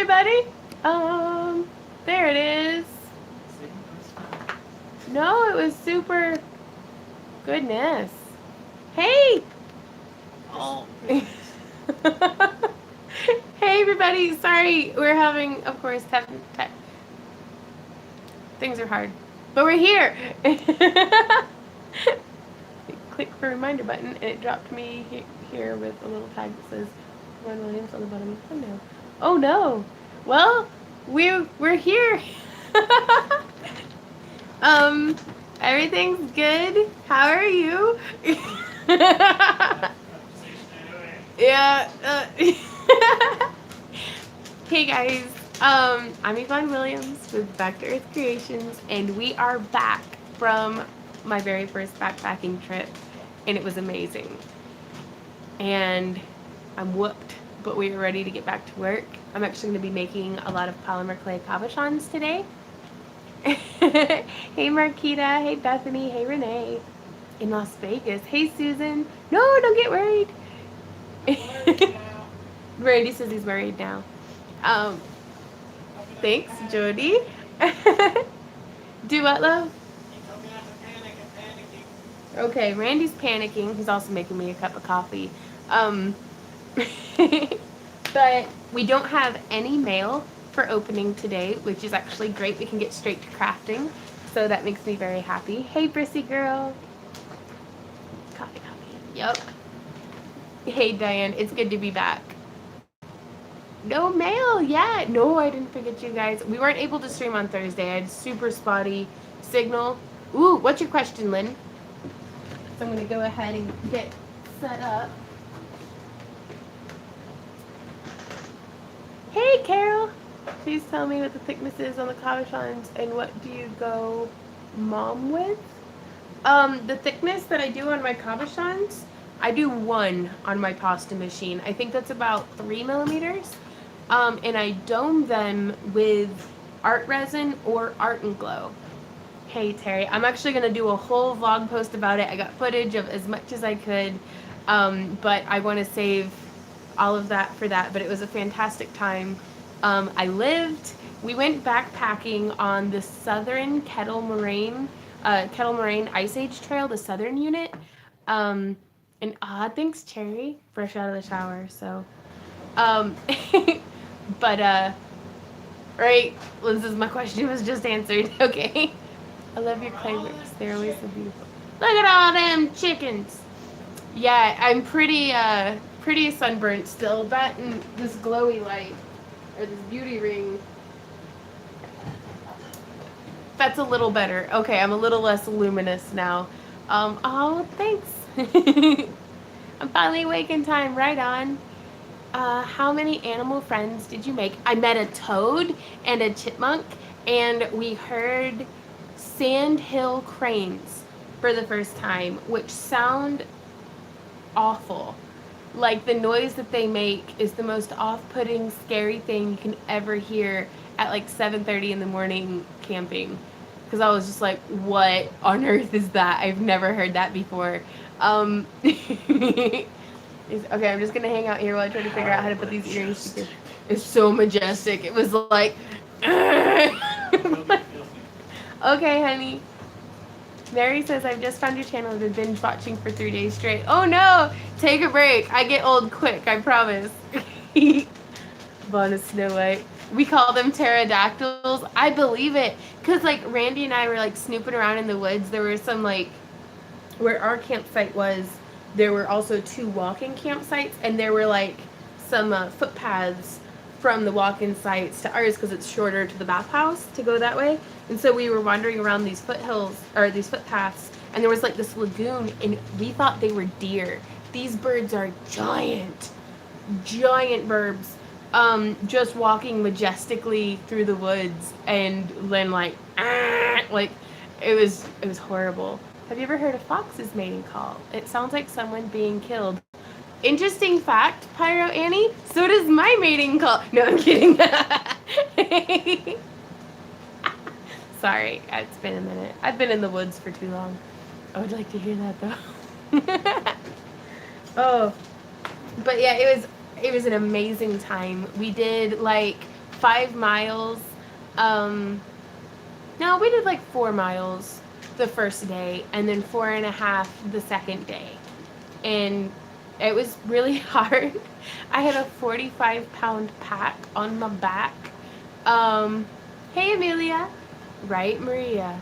everybody. There it is. No, it was super. Goodness. Hey. Oh. Hey, everybody. Sorry, we're having, of course, things are hard, but we're here. Click the reminder button, and it dropped me here with a little tag that says Ron Williams on the bottom of the thumbnail. Oh no. Well, we're here. Everything's good. How are you? Yeah. Hey guys. I'm Yvonne Williams with Back to Earth Creations, and we are back from my very first backpacking trip, and it was amazing. And I'm whooped, but we are ready to get back to work. I'm actually going to be making a lot of polymer clay cabochons today. Hey Marquita, hey Bethany, hey Renee in Las Vegas. Hey Susan. No, don't get worried. Randy says he's worried now. Thanks, Jody. Do what, love? Okay, Randy's panicking. He's also making me a cup of coffee. But we don't have any mail for opening today, which is actually great. We can get straight to crafting, so that makes me very happy. Hey, Brissy girl. Coffee. Yup. Hey, Diane. It's good to be back. No mail yet. No, I didn't forget you guys. We weren't able to stream on Thursday. I had super spotty signal. Ooh, what's your question, Lynn? So I'm going to go ahead and get set up. Hey, Carol. Please tell me what the thickness is on the cabochons and what do you go mom with? The thickness that I do on my cabochons, I do 1 on my pasta machine. I think that's about 3 millimeters. And I dome them with art resin or art and glow. Hey Terry, I'm actually going to do a whole vlog post about it. I got footage of as much as I could, but I want to save all of that for that. But it was a fantastic time. We went backpacking on the southern Kettle Moraine Ice Age Trail, the southern unit. And thanks Cherry, fresh out of the shower. So, but right, Liz's my question was just answered. Okay. I love your clay works. They're always so beautiful. Look at all them chickens. Yeah, I'm pretty sunburnt still. That and this glowy light, or this beauty ring, that's a little better. Okay, I'm a little less luminous now. Oh, thanks. I'm finally awake in time. Right on. How many animal friends did you make? I met a toad and a chipmunk, and we heard sandhill cranes for the first time, which sound awful. Like, the noise that they make is the most off-putting, scary thing you can ever hear at like 7:30 in the morning camping. Because I was just like, what on earth is that? I've never heard that before. Okay, I'm just gonna hang out here while I try to figure out how to put these earrings together. It's so majestic. It was like, okay, honey. Mary says, I've just found your channel. I've been binge watching for 3 days straight. Oh no! Take a break. I get old quick, I promise. Bonus Snow White. We call them pterodactyls. I believe it. Because, like, Randy and I were, like, snooping around in the woods. There were some, like, where our campsite was, there were also 2 walking campsites. And there were, like, some footpaths from the walk-in sites to ours because it's shorter to the bathhouse to go that way. And so we were wandering around these foothills, or these footpaths, and there was like this lagoon, and we thought they were deer. These birds are giant burbs, just walking majestically through the woods, and then like it was horrible. Have you ever heard a fox's mating call? It sounds like someone being killed. Interesting fact, Pyro Annie, so does my mating call. No, I'm kidding. Sorry, it's been a minute. I've been in the woods for too long. I would like to hear that though. Oh, but yeah, it was an amazing time. We did like 5 miles. No, we did like 4 miles the first day and then 4.5 the second day. And it was really hard. I had a 45-pound pack on my back. Hey Amelia. Right, Maria.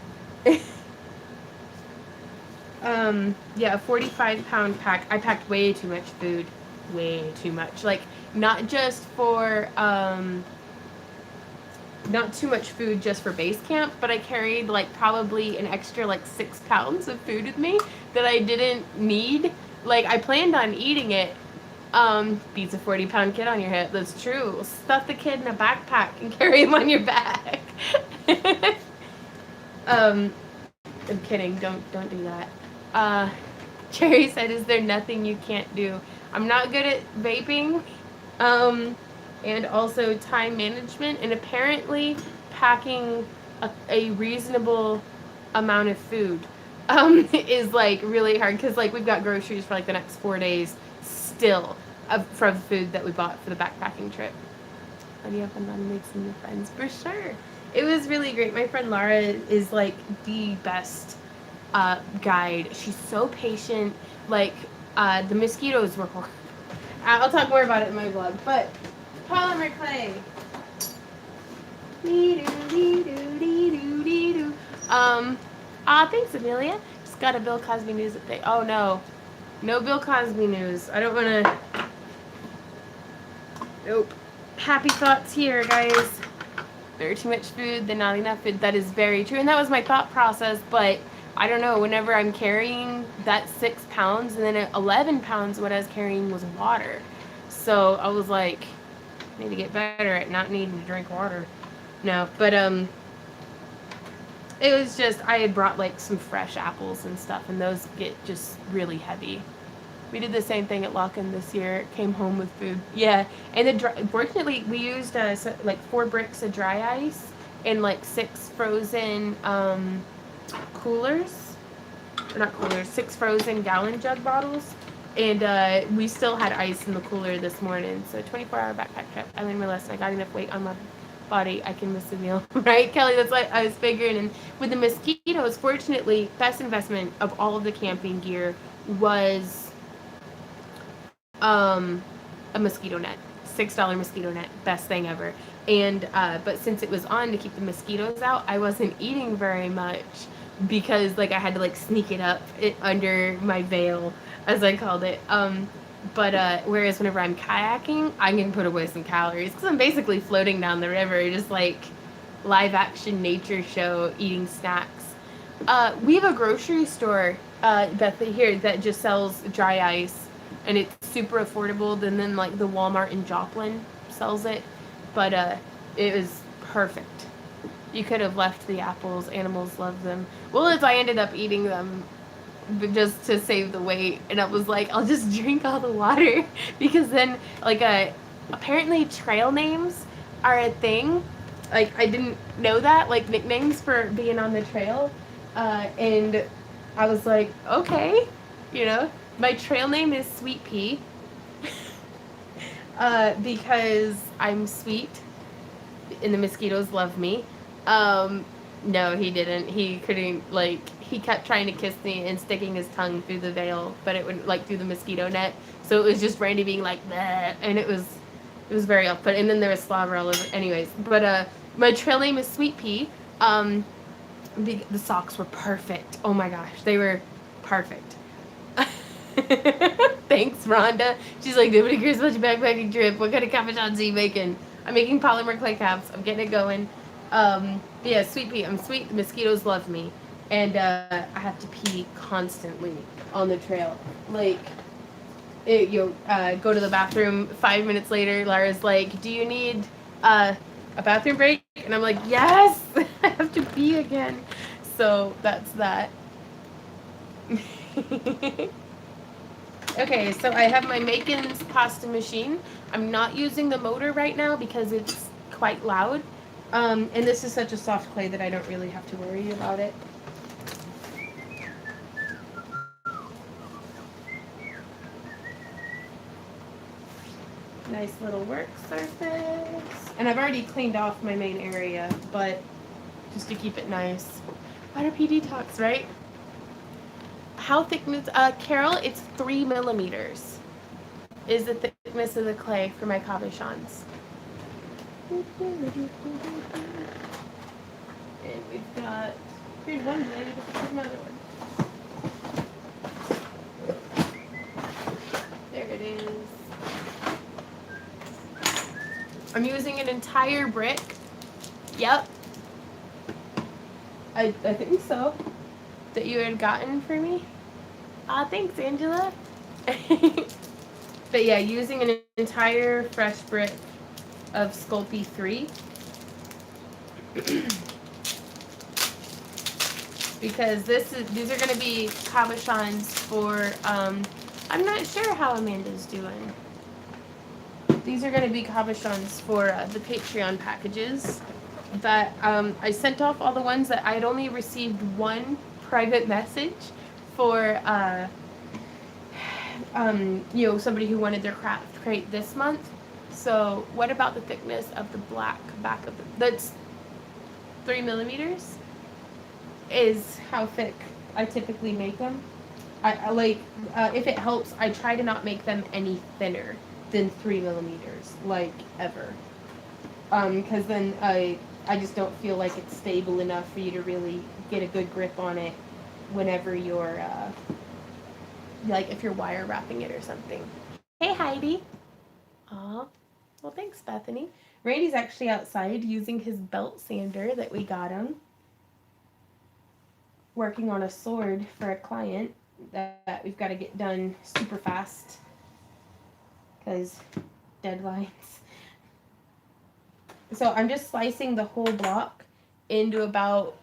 Yeah, a 45-pound pack. I packed way too much food. Way too much. Like, not just for, not too much food just for base camp, but I carried like probably an extra like 6 pounds of food with me that I didn't need. Like, I planned on eating it. Beats a 40-pound kid on your hip. That's true. Stuff the kid in a backpack and carry him on your back. I'm kidding. Don't do that. Cherry said, "Is there nothing you can't do?" I'm not good at vaping, and also time management, and apparently packing a reasonable amount of food is like really hard because like we've got groceries for like the next 4 days still from food that we bought for the backpacking trip. But you have fun and make some new friends for sure. It was really great. My friend Lara is like the best guide. She's so patient. Like the mosquitoes were horrible. I'll talk more about it in my vlog. But polymer clay. Thanks Amelia. Just got a Bill Cosby news update. Oh no. No Bill Cosby news. I don't wanna. Nope. Happy thoughts here, guys. There's too much food, then not enough food. That is very true. And that was my thought process, but I don't know, whenever I'm carrying that 6 pounds and then 11 pounds what I was carrying was water. So I was like, I need to get better at not needing to drink water. No, but it was just, I had brought like some fresh apples and stuff, and those get just really heavy. We did the same thing at Lock-In this year. Came home with food. Yeah, and fortunately we used like 4 bricks of dry ice and like 6 frozen coolers. Or not coolers, 6 frozen gallon jug bottles. And we still had ice in the cooler this morning. So 24-hour backpack trip. I learned my lesson. I got enough weight on my body. I can miss a meal. Right, Kelly? That's what I was figuring. And with the mosquitoes, fortunately, best investment of all of the camping gear was a mosquito net. $6 mosquito net. Best thing ever. And but since it was on to keep the mosquitoes out, I wasn't eating very much because like I had to like sneak it up under my veil, as I called it. But whereas whenever I'm kayaking, I can put away some calories because I'm basically floating down the river, just like live action nature show, eating snacks. We have a grocery store, Beth, here that just sells dry ice, and it's super affordable. And then like the Walmart in Joplin sells it, but it was perfect. You could have left the apples. Animals love them. Well, as I ended up eating them, but just to save the weight, and I was like, I'll just drink all the water because then like apparently trail names are a thing. Like I didn't know that, like nicknames for being on the trail, and I was like, okay, you know, my trail name is Sweet Pea because I'm sweet and the mosquitoes love me. No, he didn't. He couldn't, like, he kept trying to kiss me and sticking his tongue through the veil, but it wouldn't, like, through the mosquito net. So it was just Randy being like, bleh, and it was very off-putting. And then there was slobber all over. Anyways, but, my trail name is Sweet Pea. The socks were perfect. Oh my gosh, they were perfect. Thanks, Rhonda. She's like, nobody cares about your backpacking trip. What kind of cabochons are you making? I'm making polymer clay caps. I'm getting it going. Yeah, Sweet Pea. I'm sweet. The mosquitoes love me. And I have to pee constantly on the trail. Like, go to the bathroom. 5 minutes later, Lara's like, do you need a bathroom break? And I'm like, yes! I have to pee again. So that's that. Okay, so I have my Makin's pasta machine. I'm not using the motor right now because it's quite loud. And this is such a soft clay that I don't really have to worry about it. nice little work surface. And I've already cleaned off my main area, but just to keep it nice. Water detox, right? How thickness, Carol, it's 3 millimeters is the thickness of the clay for my cabochons. And we've got, here's one blade, here's another one. There it is. I'm using an entire brick. Yep. I think so. That you had gotten for me. Thanks, Angela. But yeah, using an entire fresh brick of Sculpey 3. Because these are going to be cabochons for, I'm not sure how Amanda's doing. These are going to be cabochons for the Patreon packages. That I sent off all the ones that I'd only received one private message for, you know, somebody who wanted their craft crate this month. So what about the thickness of the black back of the, that's 3 millimeters is how thick I typically make them. I like, if it helps, I try to not make them any thinner than 3 millimeters, like ever. Because then I just don't feel like it's stable enough for you to really get a good grip on it whenever you're, like if you're wire wrapping it or something. Hey, Heidi. Aw. Well, thanks, Bethany. Randy's actually outside using his belt sander that we got him. Working on a sword for a client that we've got to get done super fast. Because deadlines. So I'm just slicing the whole block into about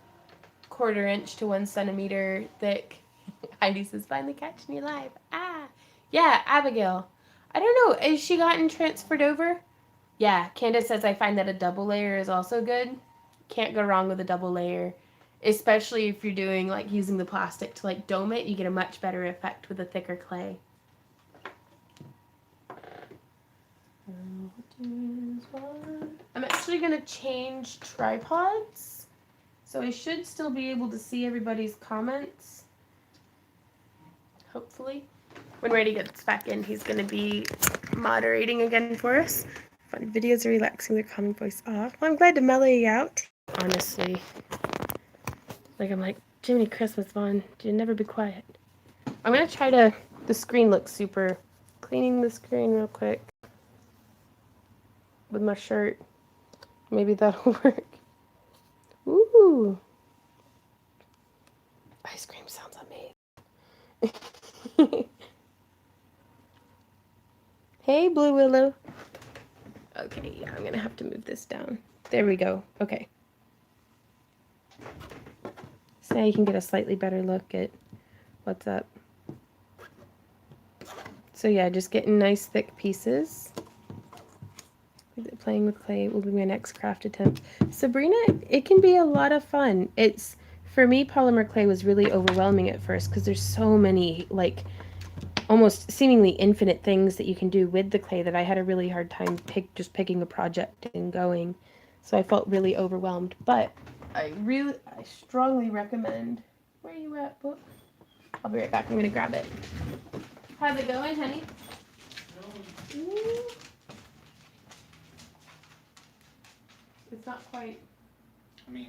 1/4 inch to 1 centimeter thick. Heidi says, finally catching you live. Ah, yeah, Abigail. I don't know, has she gotten transferred over? Yeah, Candace says I find that a double layer is also good. Can't go wrong with a double layer. Especially if you're doing, like, using the plastic to, like, dome it, you get a much better effect with a thicker clay. I'm actually going to change tripods. So I should still be able to see everybody's comments. Hopefully. When Randy gets back in, he's going to be moderating again for us. Fun videos are relaxing, their calming voice off. Well, I'm glad to mellow you out. Honestly. Like, I'm like, Jiminy Christmas, Vaughn. You never be quiet. I'm going to try to... The screen looks super... Cleaning the screen real quick. With my shirt. Maybe that'll work. Ooh. Ice cream sounds amazing. Hey, Blue Willow. Okay, yeah, I'm gonna have to move this down. There we go. Okay. So now you can get a slightly better look at what's up. So yeah, just getting nice thick pieces. Playing with clay will be my next craft attempt. Sabrina, it can be a lot of fun. It's, for me, polymer clay was really overwhelming at first because there's so many, like, almost seemingly infinite things that you can do with the clay that I had a really hard time just picking a project and going. So I felt really overwhelmed. But I strongly recommend. Where are you at, book? I'll be right back. I'm going to grab it. How's it going, honey? Ooh. It's not quite. I mean,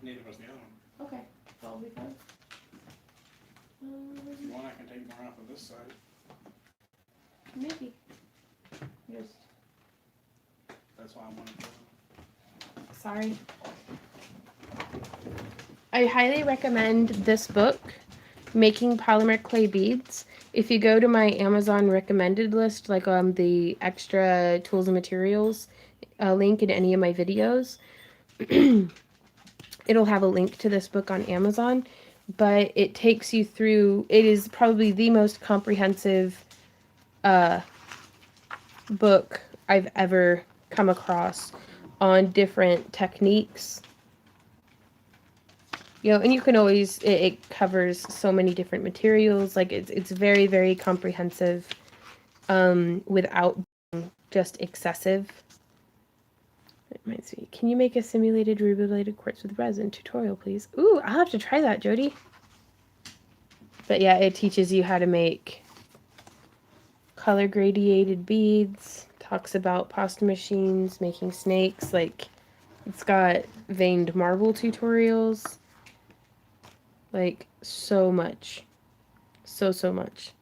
neither was the other one. Okay, so I'll be fine. If you want, I can take more off of this side. Maybe. Just. That's why I wanted to. Sorry. I highly recommend this book, Making Polymer Clay Beads. If you go to my Amazon recommended list, like the extra tools and materials link in any of my videos, it'll have a link to this book on Amazon, but it takes you through, it is probably the most comprehensive book I've ever come across on different techniques. You know, and you can always, it covers so many different materials. Like it's very, very comprehensive without being just excessive. It reminds me, can you make a simulated ruby-bladed quartz with resin tutorial, please? Ooh, I'll have to try that, Jody. But yeah, it teaches you how to make color gradiated beads, talks about pasta machines, making snakes, like it's got veined marble tutorials, like so much, so much.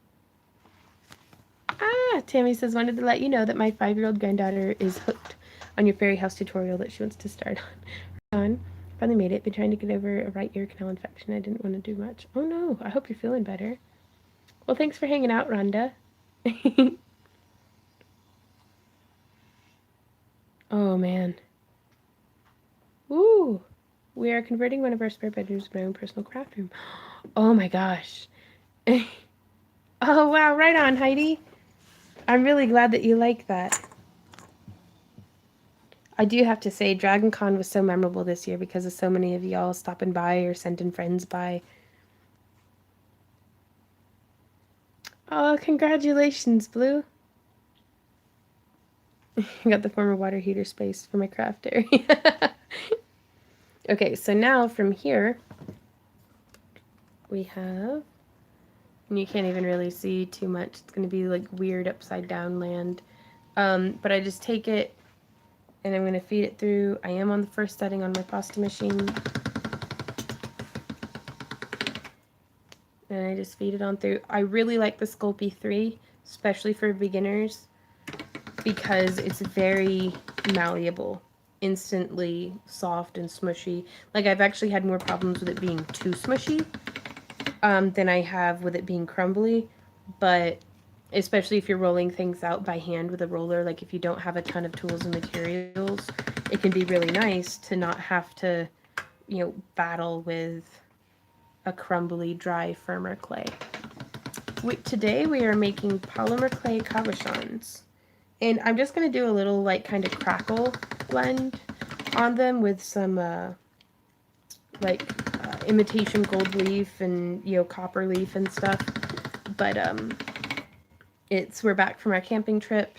Ah, Tammy says, wanted to let you know that my 5-year-old granddaughter is hooked on your fairy house tutorial that she wants to start on. Finally made it. Been trying to get over a right ear canal infection. I didn't want to do much. Oh no, I hope you're feeling better. Well, thanks for hanging out, Rhonda. Oh man. Ooh. We are converting one of our spare bedrooms to my own personal craft room. Oh my gosh. Oh wow, right on, Heidi. I'm really glad that you like that. I do have to say, Dragon Con was so memorable this year because of so many of y'all stopping by or sending friends by. Oh, congratulations, Blue. I got the former water heater space for my craft area. Okay, so now from here, we have, and you can't even really see too much. It's going to be like weird upside down land. But I just take it and I'm going to feed it through. I am on the first setting on my pasta machine. And I just feed it on through. I really like the Sculpey 3, especially for beginners, because it's very malleable, instantly soft and smushy. Like, I've actually had more problems with it being too smushy than I have with it being crumbly, but especially if you're rolling things out by hand with a roller, like if you don't have a ton of tools and materials, it can be really nice to not have to, you know, battle with a crumbly, dry, firmer clay. Today we are making polymer clay cabochons. And I'm just going to do a little, like, kind of crackle blend on them with some, imitation gold leaf and, you know, copper leaf and stuff. But, we're back from our camping trip,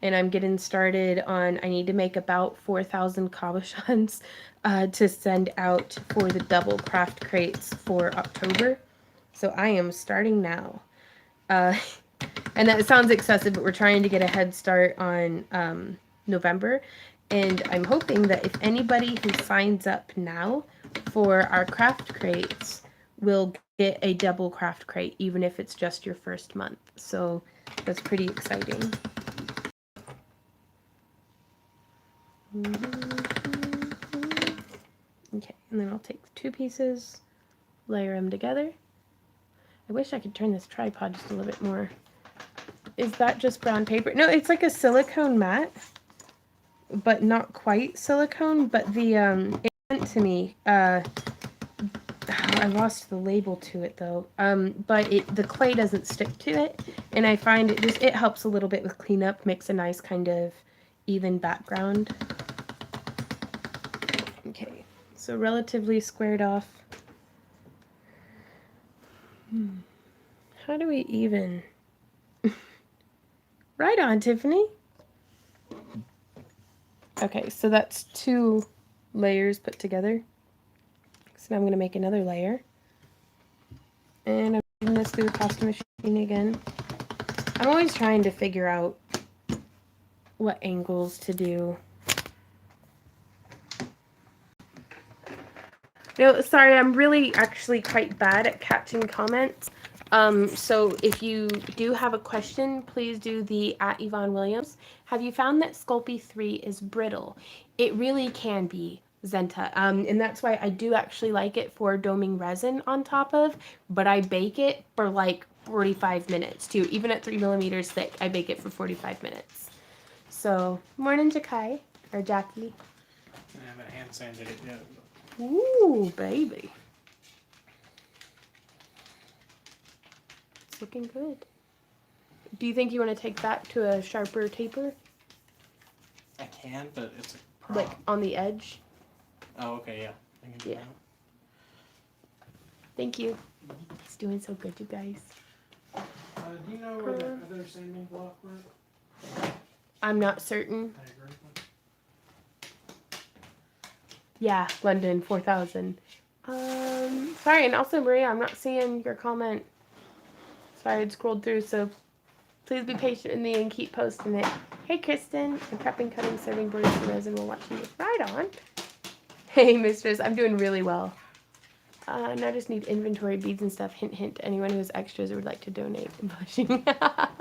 and I'm getting started on, I need to make about 4,000 cabochons to send out for the double craft crates for October. So I am starting now. And that sounds excessive, but we're trying to get a head start on November. And I'm hoping that if anybody who signs up now for our craft crates will get a double craft crate, even if it's just your first month. So that's pretty exciting. Okay, and then I'll take 2 pieces, layer them together. I wish I could turn this tripod just a little bit more. Is that just brown paper? No, it's like a silicone mat, but not quite silicone. But the it sent to me. I lost the label to it though. But the clay doesn't stick to it, and I find it helps a little bit with cleanup. Makes a nice kind of even background. Okay, so relatively squared off. How do we even? Right on, Tiffany. Okay, so that's 2 layers put together. So now I'm going to make another layer. And I'm putting this through the pasta machine again. I'm always trying to figure out what angles to do. No, sorry, I'm really actually quite bad at catching comments. So if you do have a question, please do the @YvonneWilliams. Have you found that Sculpey 3 is brittle? It really can be, Zenta. And that's why I do actually like it for doming resin on top of, but I bake it for like 45 minutes too. Even at 3 millimeters thick, I bake it for 45 minutes. So, morning, Jakai, or Jackie. I haven't hand sanded it yet. Ooh, baby. It's looking good. Do you think you want to take that to a sharper taper? I can, but it's a problem. Like on the edge? Oh, okay, yeah. I can do that. Thank you. It's doing so good, you guys. Do you know where the other sanding block went? I'm not certain. I agree. Yeah, London, 4,000. Sorry, and also Maria, I'm not seeing your comment. Sorry, I scrolled through, so please be patient with me and keep posting it. Hey, Kristen, I'm prepping, cutting, serving boards for resin while watching you. Right on. Hey, mistress, I'm doing really well. Now I just need inventory, beads, and stuff. Hint, hint. Anyone who has extras or would like to donate. I'm blushing. The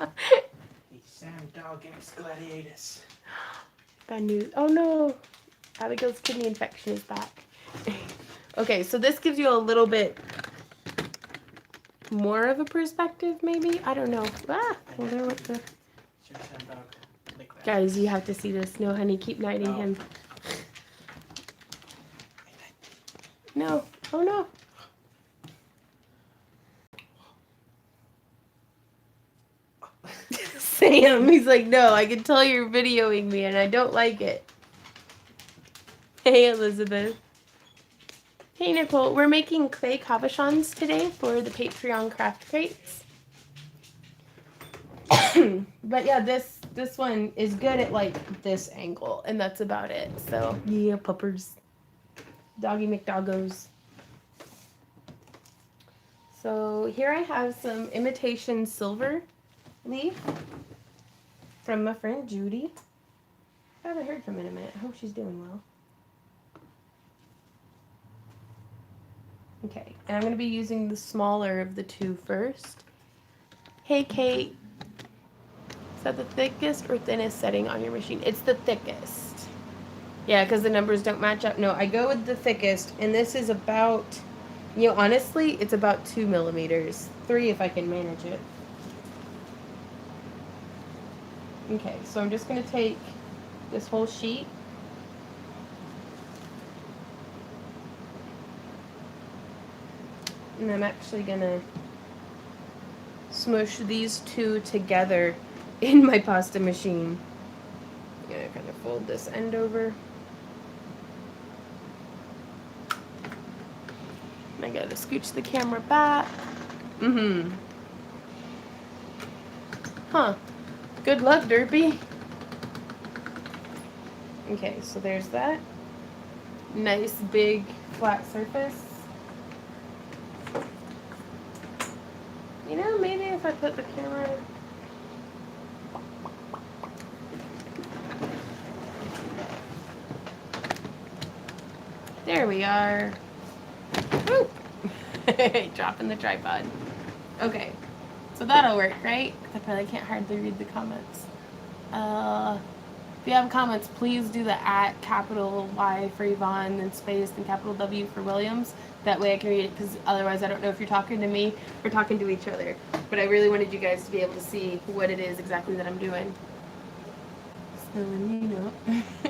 Sam Dog X Gladiatus. Bad news. Oh no, Abigail's kidney infection is back. Okay, so this gives you a little bit more of a perspective, maybe? I don't know. Ah, well, there went the... Guys, you have to see this. No, honey, keep knighting him. No. Oh, no. Sam, he's like, no, I can tell you're videoing me and I don't like it. Hey, Elizabeth. Hey, Nicole. We're making clay cabochons today for the Patreon craft crates. But yeah, this one is good at like this angle, and that's about it. So yeah, puppers, doggy McDoggos. So here I have some imitation silver leaf from my friend Judy. I haven't heard from her in a minute. I hope she's doing well. Okay, and I'm going to be using the smaller of the two first. Hey, Kate. Is that the thickest or thinnest setting on your machine? It's the thickest. Yeah, because the numbers don't match up. No, I go with the thickest, and this is about, you know, honestly, it's about 2 millimeters. 3 if I can manage it. Okay, so I'm just going to take this whole sheet. And I'm actually going to smush these two together in my pasta machine. I'm going to kind of fold this end over. And I got to scooch the camera back. Huh. Good luck, Derpy. Okay, so there's that. Nice big flat surface. You know, maybe if I put the camera... There we are. Woo! Dropping the tripod. Okay, so that'll work, right? I probably can't hardly read the comments. If you have comments, please do the @ capital Y for Yvonne, then space, then capital W for Williams. That way I can read it, because otherwise I don't know if you're talking to me or talking to each other. But I really wanted you guys to be able to see what it is exactly that I'm doing. So, you know,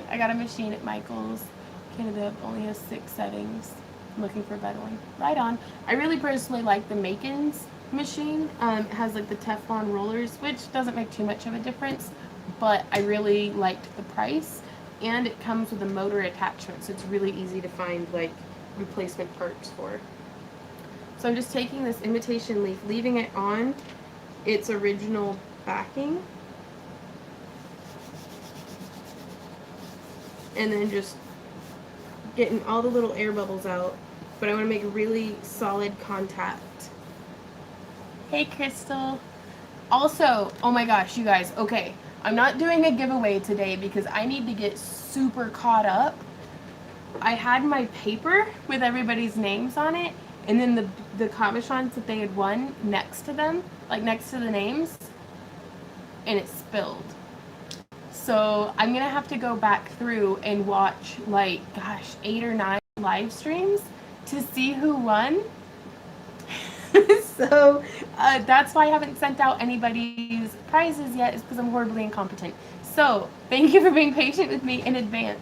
I got a machine at Michael's. Canada only has 6 settings. I'm looking for a better one. Right on. I really personally like the Makin's machine. It has like the Teflon rollers, which doesn't make too much of a difference, but I really liked the price, and it comes with a motor attachment, so it's really easy to find like replacement parts for. So I'm just taking this imitation leaf, leaving it on its original backing, and then just getting all the little air bubbles out, but I want to make really solid contact. Hey, Crystal. Also, oh my gosh, you guys, okay, I'm not doing a giveaway today because I need to get super caught up. I had my paper with everybody's names on it, and then the cabochons that they had won next to them, like next to the names, and it spilled. So I'm gonna have to go back through and watch like, gosh, 8 or 9 live streams to see who won. So that's why I haven't sent out anybody's prizes yet, is because I'm horribly incompetent. So thank you for being patient with me in advance.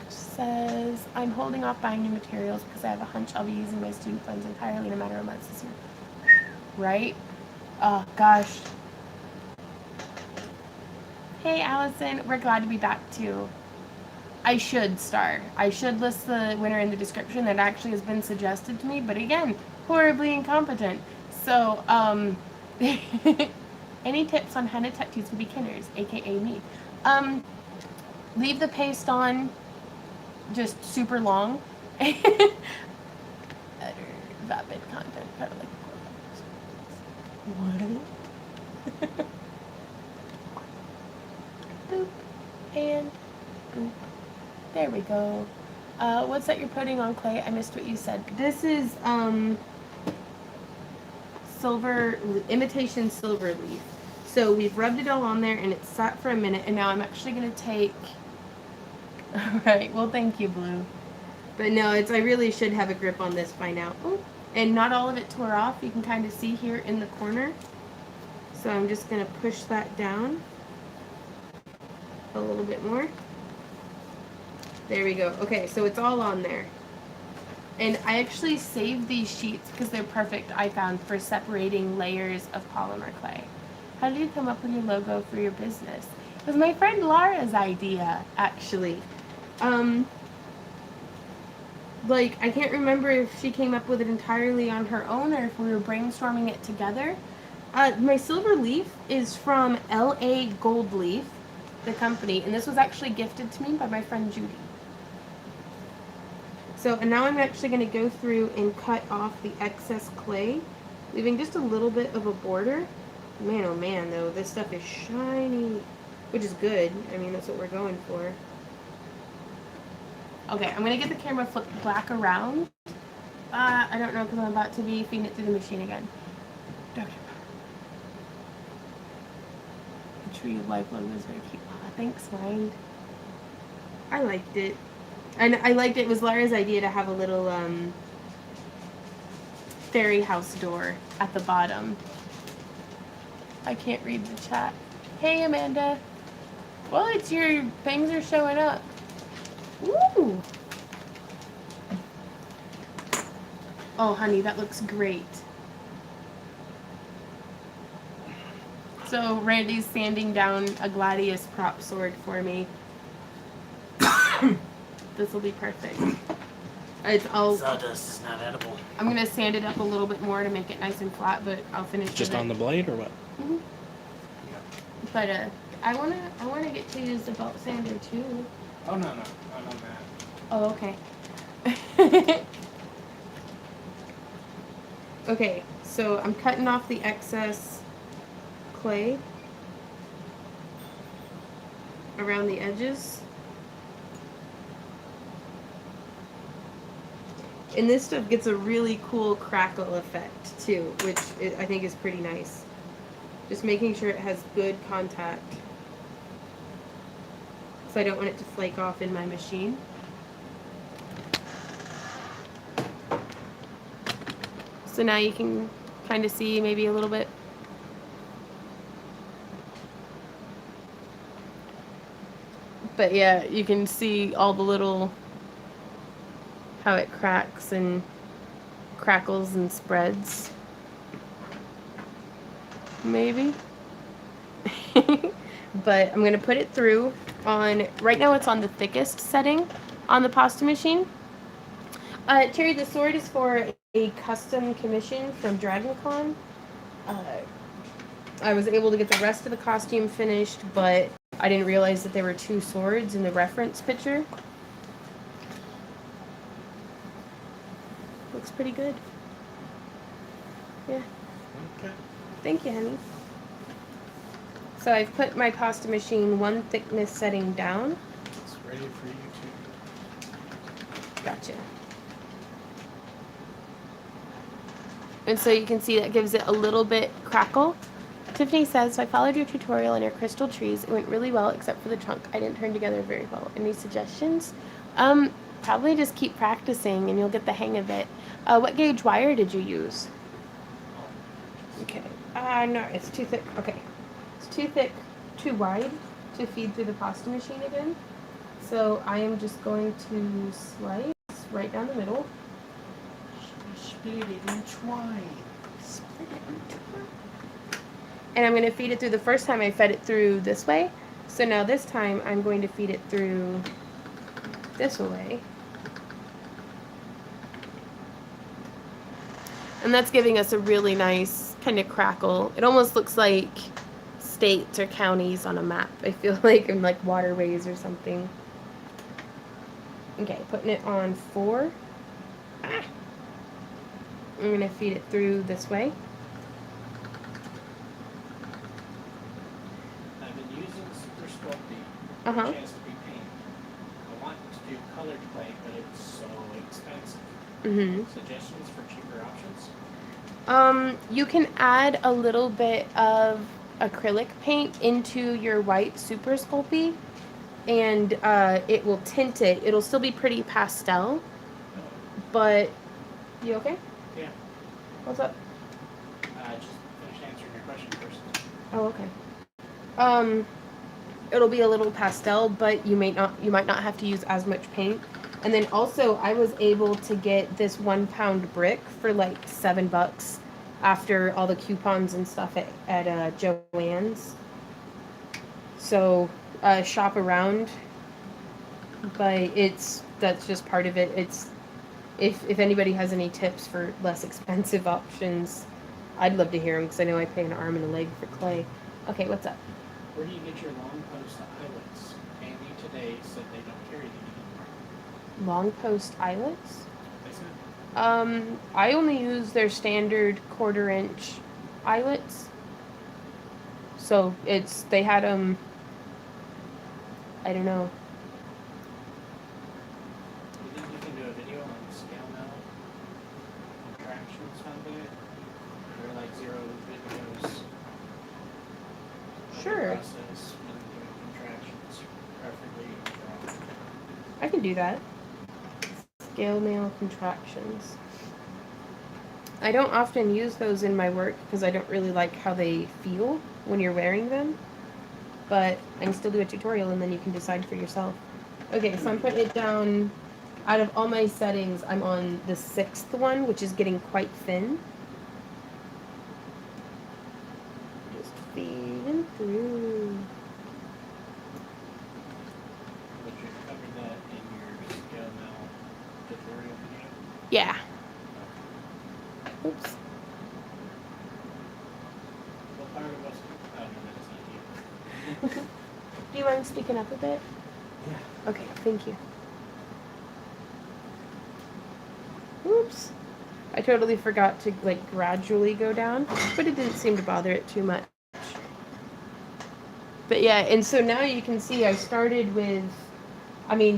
Says, I'm holding off buying new materials because I have a hunch I'll be using my student funds entirely in a matter of months this year. Right? Oh gosh. Hey Allison, we're glad to be back too. I should start. I should list the winner in the description. That actually has been suggested to me, but again, horribly incompetent. So, Any tips on how to touch these for beginners, aka me? Leave the paste on just super long. Better vapid content. What? Boop and boop. There we go. What's that you're putting on clay? I missed what you said. This is imitation silver leaf. So we've rubbed it all on there and it's sat for a minute, and now I'm actually gonna take. Alright, well thank you, Blue. But no, I really should have a grip on this by now. Ooh, and not all of it tore off. You can kind of see here in the corner. So I'm just gonna push that down a little bit more. There we go. Okay, so it's all on there. And I actually saved these sheets because they're perfect, I found, for separating layers of polymer clay. How did you come up with your logo for your business? It was my friend Laura's idea, actually. Like, I can't remember if she came up with it entirely on her own or if we were brainstorming it together. My silver leaf is from LA Gold Leaf, the company, and this was actually gifted to me by my friend Judy. So, and now I'm actually going to go through and cut off the excess clay, leaving just a little bit of a border. Man, oh man, though, this stuff is shiny, which is good. I mean, that's what we're going for. Okay, I'm going to get the camera flipped back around. I don't know, because I'm about to be feeding it through the machine again. Dr. The Tree of Life logo is very cute. Oh, thanks, Mind. I liked it. And I liked it. It was Lara's idea to have a little fairy house door at the bottom. I can't read the chat. Hey, Amanda. Well, it's your things are showing up. Ooh. Oh, honey, that looks great. So Randy's sanding down a Gladius prop sword for me. This will be perfect. It's all. Sawdust is not edible. I'm gonna sand it up a little bit more to make it nice and flat, but I'll finish. Just on the blade or what? Mm-hmm. But I wanna get to use the belt sander too. Oh no, not on that. Oh, okay. Okay, so I'm cutting off the excess clay around the edges. And this stuff gets a really cool crackle effect too, which I think is pretty nice. Just making sure it has good contact. So I don't want it to flake off in my machine. So now you can kind of see maybe a little bit. But yeah, you can see all the little, how it cracks and crackles and spreads. Maybe. But I'm going to put it through on, right now it's on the thickest setting on the pasta machine. Terry, the sword is for a custom commission from DragonCon. I was able to get the rest of the costume finished, but I didn't realize that there were two swords in the reference picture. Looks pretty good. Yeah. Okay. Thank you, honey. So I've put my pasta machine one thickness setting down. It's ready for you to. Gotcha. And so you can see that gives it a little bit crackle. Tiffany says, so I followed your tutorial on your crystal trees. It went really well, except for the trunk. I didn't turn together very well. Any suggestions? Probably just keep practicing and you'll get the hang of it. What gauge wire did you use? Okay. No, it's too thick. Okay. It's too thick, too wide to feed through the pasta machine again. So I am just going to slice right down the middle. Split it in twine. Split it in twine. And I'm going to feed it through. The first time I fed it through this way. So now this time I'm going to feed it through this way. And that's giving us a really nice kind of crackle. It almost looks like states or counties on a map. I feel like in like waterways or something. Okay, putting it on 4. Ah. I'm gonna feed it through this way. I've been using Super Sculpting, Uh-huh. which has to be painted. I want to do colored clay, but it's so expensive. Mm-hmm. Suggestions for cheaper options? You can add a little bit of acrylic paint into your white Super Sculpey, and it will tint it. It'll still be pretty pastel, No. but you okay? Yeah. What's up? Just finish answering your question first. Oh, okay. It'll be a little pastel, but you might not have to use as much paint. And then also, I was able to get this 1-pound brick for like $7 after all the coupons and stuff at Joann's. So shop around, but that's just part of it. It's if anybody has any tips for less expensive options, I'd love to hear them because I know I pay an arm and a leg for clay. Okay, what's up? Where do you get your long post eyelets? Andy today said they don't carry them anymore. Long post eyelets? They said. I only use their standard 1/4-inch eyelets. So they had them. I don't know. You think you can do a video on scale melt contractions someday? They're like 0 videos. Sure. Process when doing contractions, preferably raw. I can do that. Scale mail contractions. I don't often use those in my work because I don't really like how they feel when you're wearing them. But I can still do a tutorial and then you can decide for yourself. Okay, so I'm putting it down. Out of all my settings, I'm on the 6th one, which is getting quite thin. Just feeding through. But you covered that in your scale melt tutorial video? Yeah. Oops. What part of us? Oh, no, that's not you. Do you mind speaking up a bit? Yeah. Okay, thank you. Oops. I totally forgot to like gradually go down, but it didn't seem to bother it too much. But yeah, and so now you can see I started with,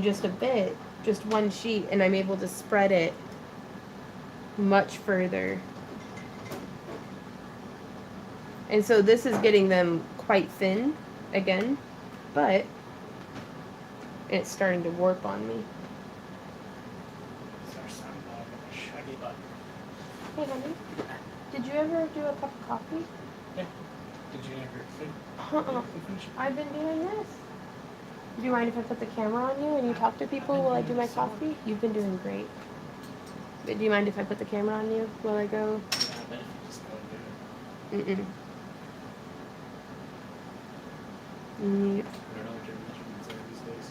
just a bit, just one sheet, and I'm able to spread it much further. And so this is getting them quite thin again, but it's starting to warp on me. It's our sun dog and a shaggy butt. Hey, honey, did you ever do a cup of coffee? Yeah. Did you ever think? Finish it? I've been doing this. Do you mind if I put the camera on you and you talk to people while I do my coffee? You've been doing great. But do you mind if I put the camera on you while I go? Yeah, I bet if you just go and do it. Mm-mm. Yep. I don't know what your measurements are these days.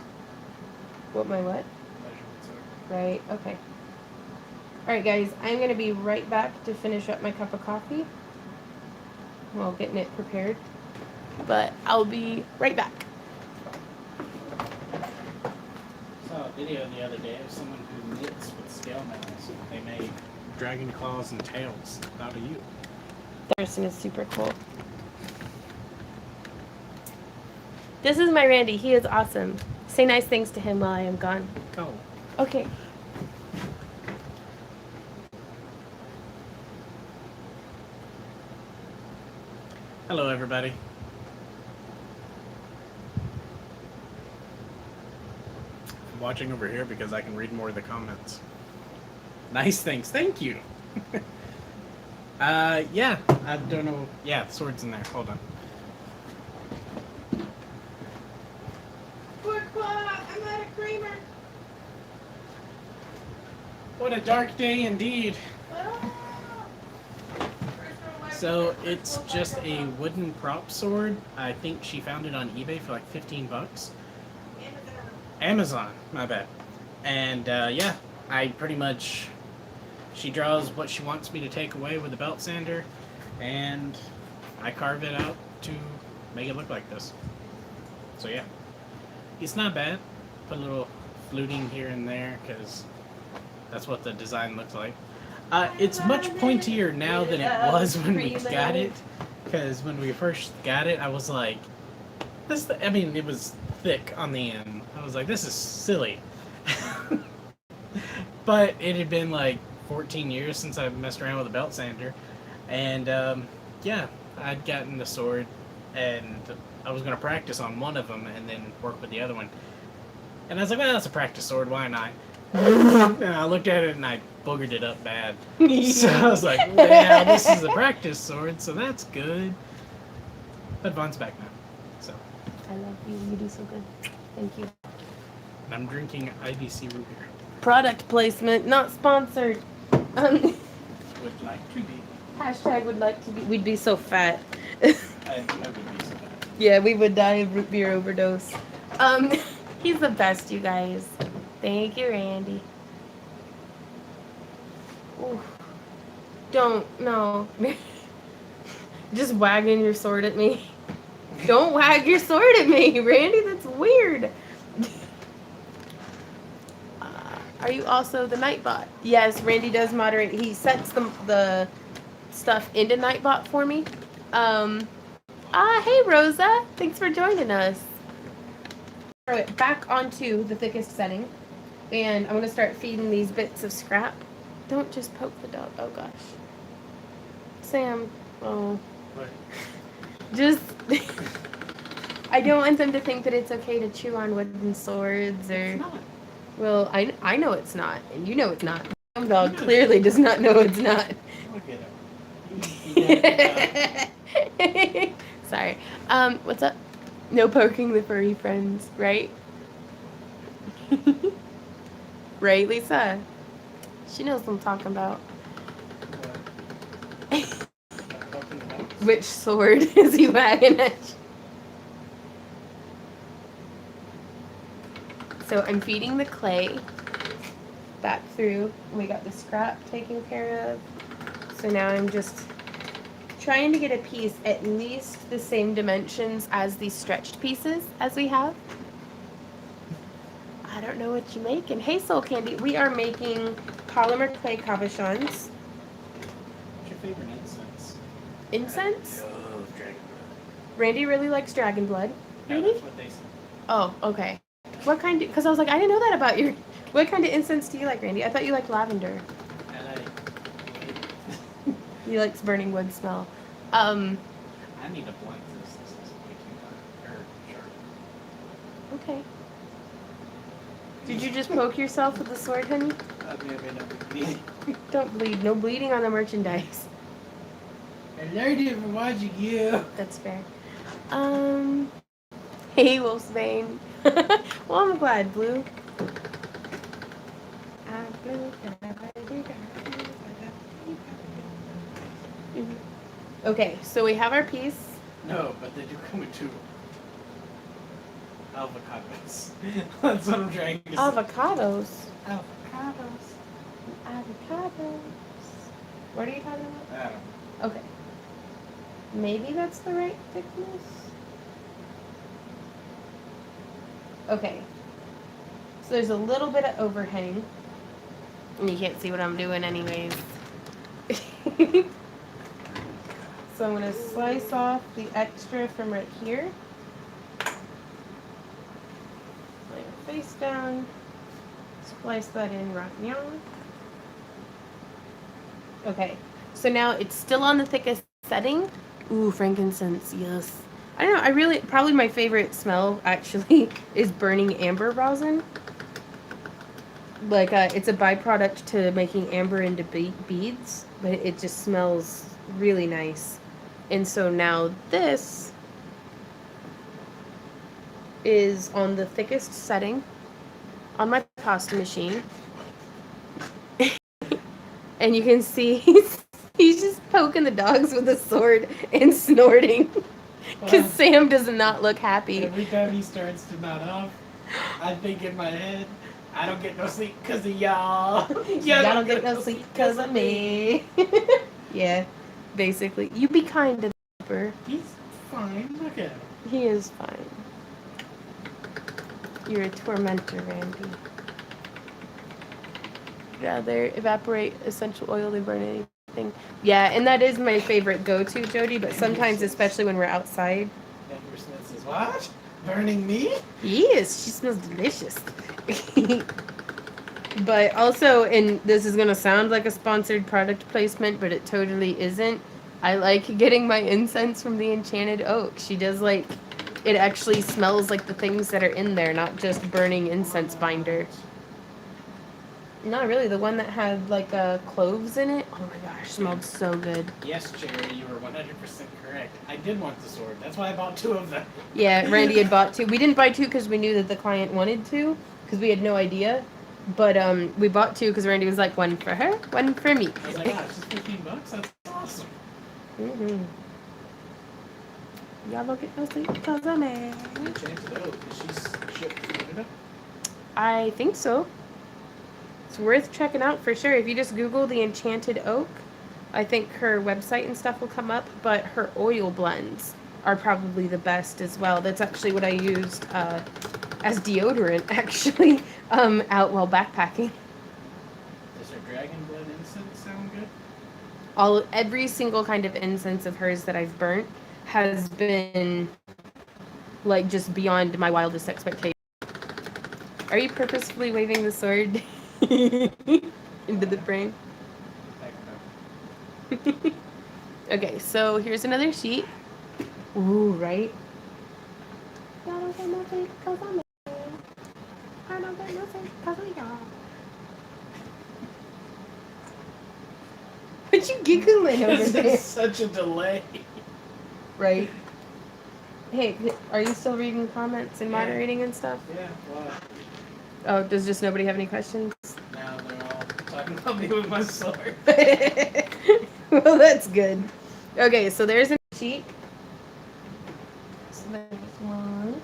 What my what? Measurements are. Right, okay. Alright guys, I'm going to be right back to finish up my cup of coffee while getting it prepared. But I'll be right back. I saw a video the other day of someone who knits with scale metals. They made dragon claws and tails out of you. Thurston is super cool. This is my Randy. He is awesome. Say nice things to him while I am gone. Oh. Okay. Hello, everybody. I'm watching over here because I can read more of the comments. Nice things. Thank you. Yeah. I don't know. Yeah, the sword's in there. Hold on. I'm not a creamer. What a dark day indeed. So it's just a wooden prop sword. I think she found it on eBay for like $15. Amazon, my bad. And yeah, I pretty much, she draws what she wants me to take away with a belt sander, and I carve it out to make it look like this. So yeah, it's not bad. Put a little fluting here and there because that's what the design looks like. It's much pointier now than it was when we got it. Because when we first got it, I was like, this. I mean, it was thick on the end. I was like, this is silly. But it had been like 14 years since I messed around with a belt sander, and yeah, I'd gotten the sword, and I was gonna practice on one of them and then work with the other one. And I was like, well, that's a practice sword. Why not? And I looked at it and I boogered it up bad. So I was like, well, this is a practice sword, so that's good. But Von's back now. So. I love you. You do so good. Thank you. And I'm drinking IBC root beer. Product placement, not sponsored. Would like to be. Hashtag would like to be. We'd be so fat. I would be so bad. Yeah, we would die of root beer overdose. He's the best, you guys. Thank you, Randy. Ooh. Don't, no. Just wagging your sword at me. Don't wag your sword at me, Randy. That's weird. Are you also the Nightbot? Yes, Randy does moderate. He sets the stuff into Nightbot for me. Hey, Rosa. Thanks for joining us. Throw it back onto the thickest setting. And I'm going to start feeding these bits of scrap. Don't just poke the dog. Oh, gosh. Sam. Oh. What? Just... I don't want them to think that it's okay to chew on wooden swords or... It's not. Well, I know it's not, and you know it's not. Some dog clearly does not know it's not. Look at him. Sorry. What's up? No poking the furry friends, right? Right, Lisa? She knows what I'm talking about. Which sword is he wagging at you? So I'm feeding the clay back through. We got the scrap taken care of. So now I'm just trying to get a piece at least the same dimensions as these stretched pieces as we have. I don't know what you're making. Hey, Soul Candy. We are making polymer clay cabochons. What's your favorite incense? Incense? I love dragon blood. Randy really likes dragon blood. Yeah, Really? that's what they said. Oh, okay. What kind? Because I was like, I didn't know that about you. What kind of incense do you like, Randy? I thought you liked lavender. I like. He likes burning wood smell. I need to blunt this. This is way too hard. Sharp. Okay. Did you just poke yourself with the sword, honey? Don't bleed. No bleeding on the merchandise. I learned it from watching you. That's fair. Hey, Wolfsbane. Well, I'm glad, Blue. Okay, so we have our piece. No, but they do come with two avocados. That's what I'm trying to say. Avocados. Avocados. Avocados. What are you talking about? I don't know. Okay. Maybe that's the right thickness. Okay. So there's a little bit of overhang. And you can't see what I'm doing anyways. So I'm going to slice off the extra from right here. Lay your face down. Splice that in right now. Okay. So now it's still on the thickest setting. Ooh, frankincense, yes. I don't know, probably my favorite smell, actually, is burning amber rosin. Like, it's a byproduct to making amber into beads, but it just smells really nice. And so now this is on the thickest setting on my pasta machine. And you can see he's just poking the dogs with a sword and snorting. Because Sam does not look happy. Every time he starts to nod off, I think in my head, I don't get no sleep because of y'all. Y'all don't get no sleep because of me. Yeah, basically. You be kind to the Cooper. He's fine. Look at him. He is fine. You're a tormentor, Randy. Rather evaporate essential oil than burn anything. Yeah, and that is my favorite go-to, Jody, but sometimes, especially when we're outside. Edward Smith says, what? Burning me? Yes, she smells delicious. But also, and this is going to sound like a sponsored product placement, but it totally isn't. I like getting my incense from the Enchanted Oak. She does like, it actually smells like the things that are in there, not just burning incense binder. Not really, the one that had like cloves in it. Oh my gosh, smelled so good. Yes, Jerry, you were 100% correct. I did want the sword. That's why I bought 2 of them. Yeah, Randy had bought 2. We didn't buy 2 because we knew that the client wanted to, because we had no idea. But we bought 2 because Randy was like, 1 for her, 1 for me. I was like, oh, it's just $15. That's awesome. Mm-hmm. Y'all don't get no sleep because I'm mad. Enchanted Oak. Is she shipped from Canada? I think so. It's worth checking out for sure. If you just Google the Enchanted Oak, I think her website and stuff will come up, but her oil blends are probably the best as well. That's actually what I used as deodorant, actually, out while backpacking. Does her dragon blood incense sound good? Every single kind of incense of hers that I've burnt has been like just beyond my wildest expectations. Are you purposefully waving the sword into the frame? Okay, so here's another sheet. Ooh, right? Y'all don't get no sleep 'cause I'm mad. I don't get no sleep 'cause of y'all. What you giggling over This there? is such a delay. Right. Hey, are you still reading comments and moderating and stuff? Yeah, well, Oh, does just nobody have any questions? now they're all talking about me with my sword. Well, that's good. Okay, so there's a sheet. So there's one.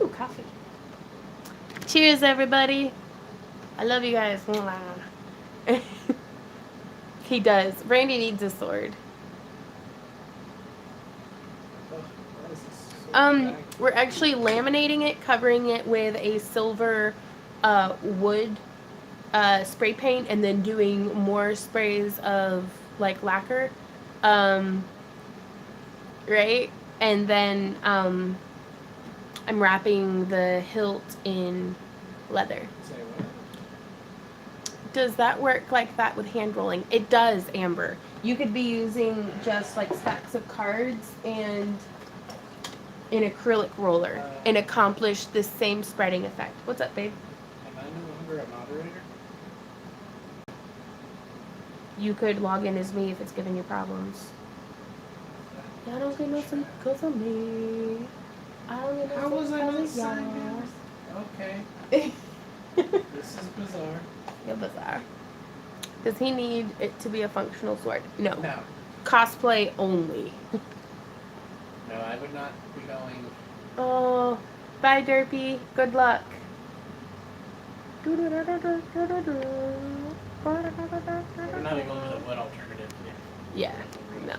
Ooh, coffee. Cheers, everybody. I love you guys. He does. Randy needs a sword. We're actually laminating it, covering it with a silver wood spray paint, and then doing more sprays of like lacquer, right? And then I'm wrapping the hilt in leather. Say what? Does that work like that with hand rolling? It does, Amber. You could be using just like stacks of cards and an acrylic roller and accomplish the same spreading effect. What's up, babe? Am I no longer a moderator? You could log in as me if it's giving you problems. I don't get no sleep because of me. I don't get no How was sleep I not because of signed y'all. in? Okay, this is bizarre. You're bizarre. Does he need it to be a functional sword? No. No, Cosplay only. no, I would not be going. Oh, bye, Derpy. Good luck. I would not be going with a wood alternative. Yeah, no.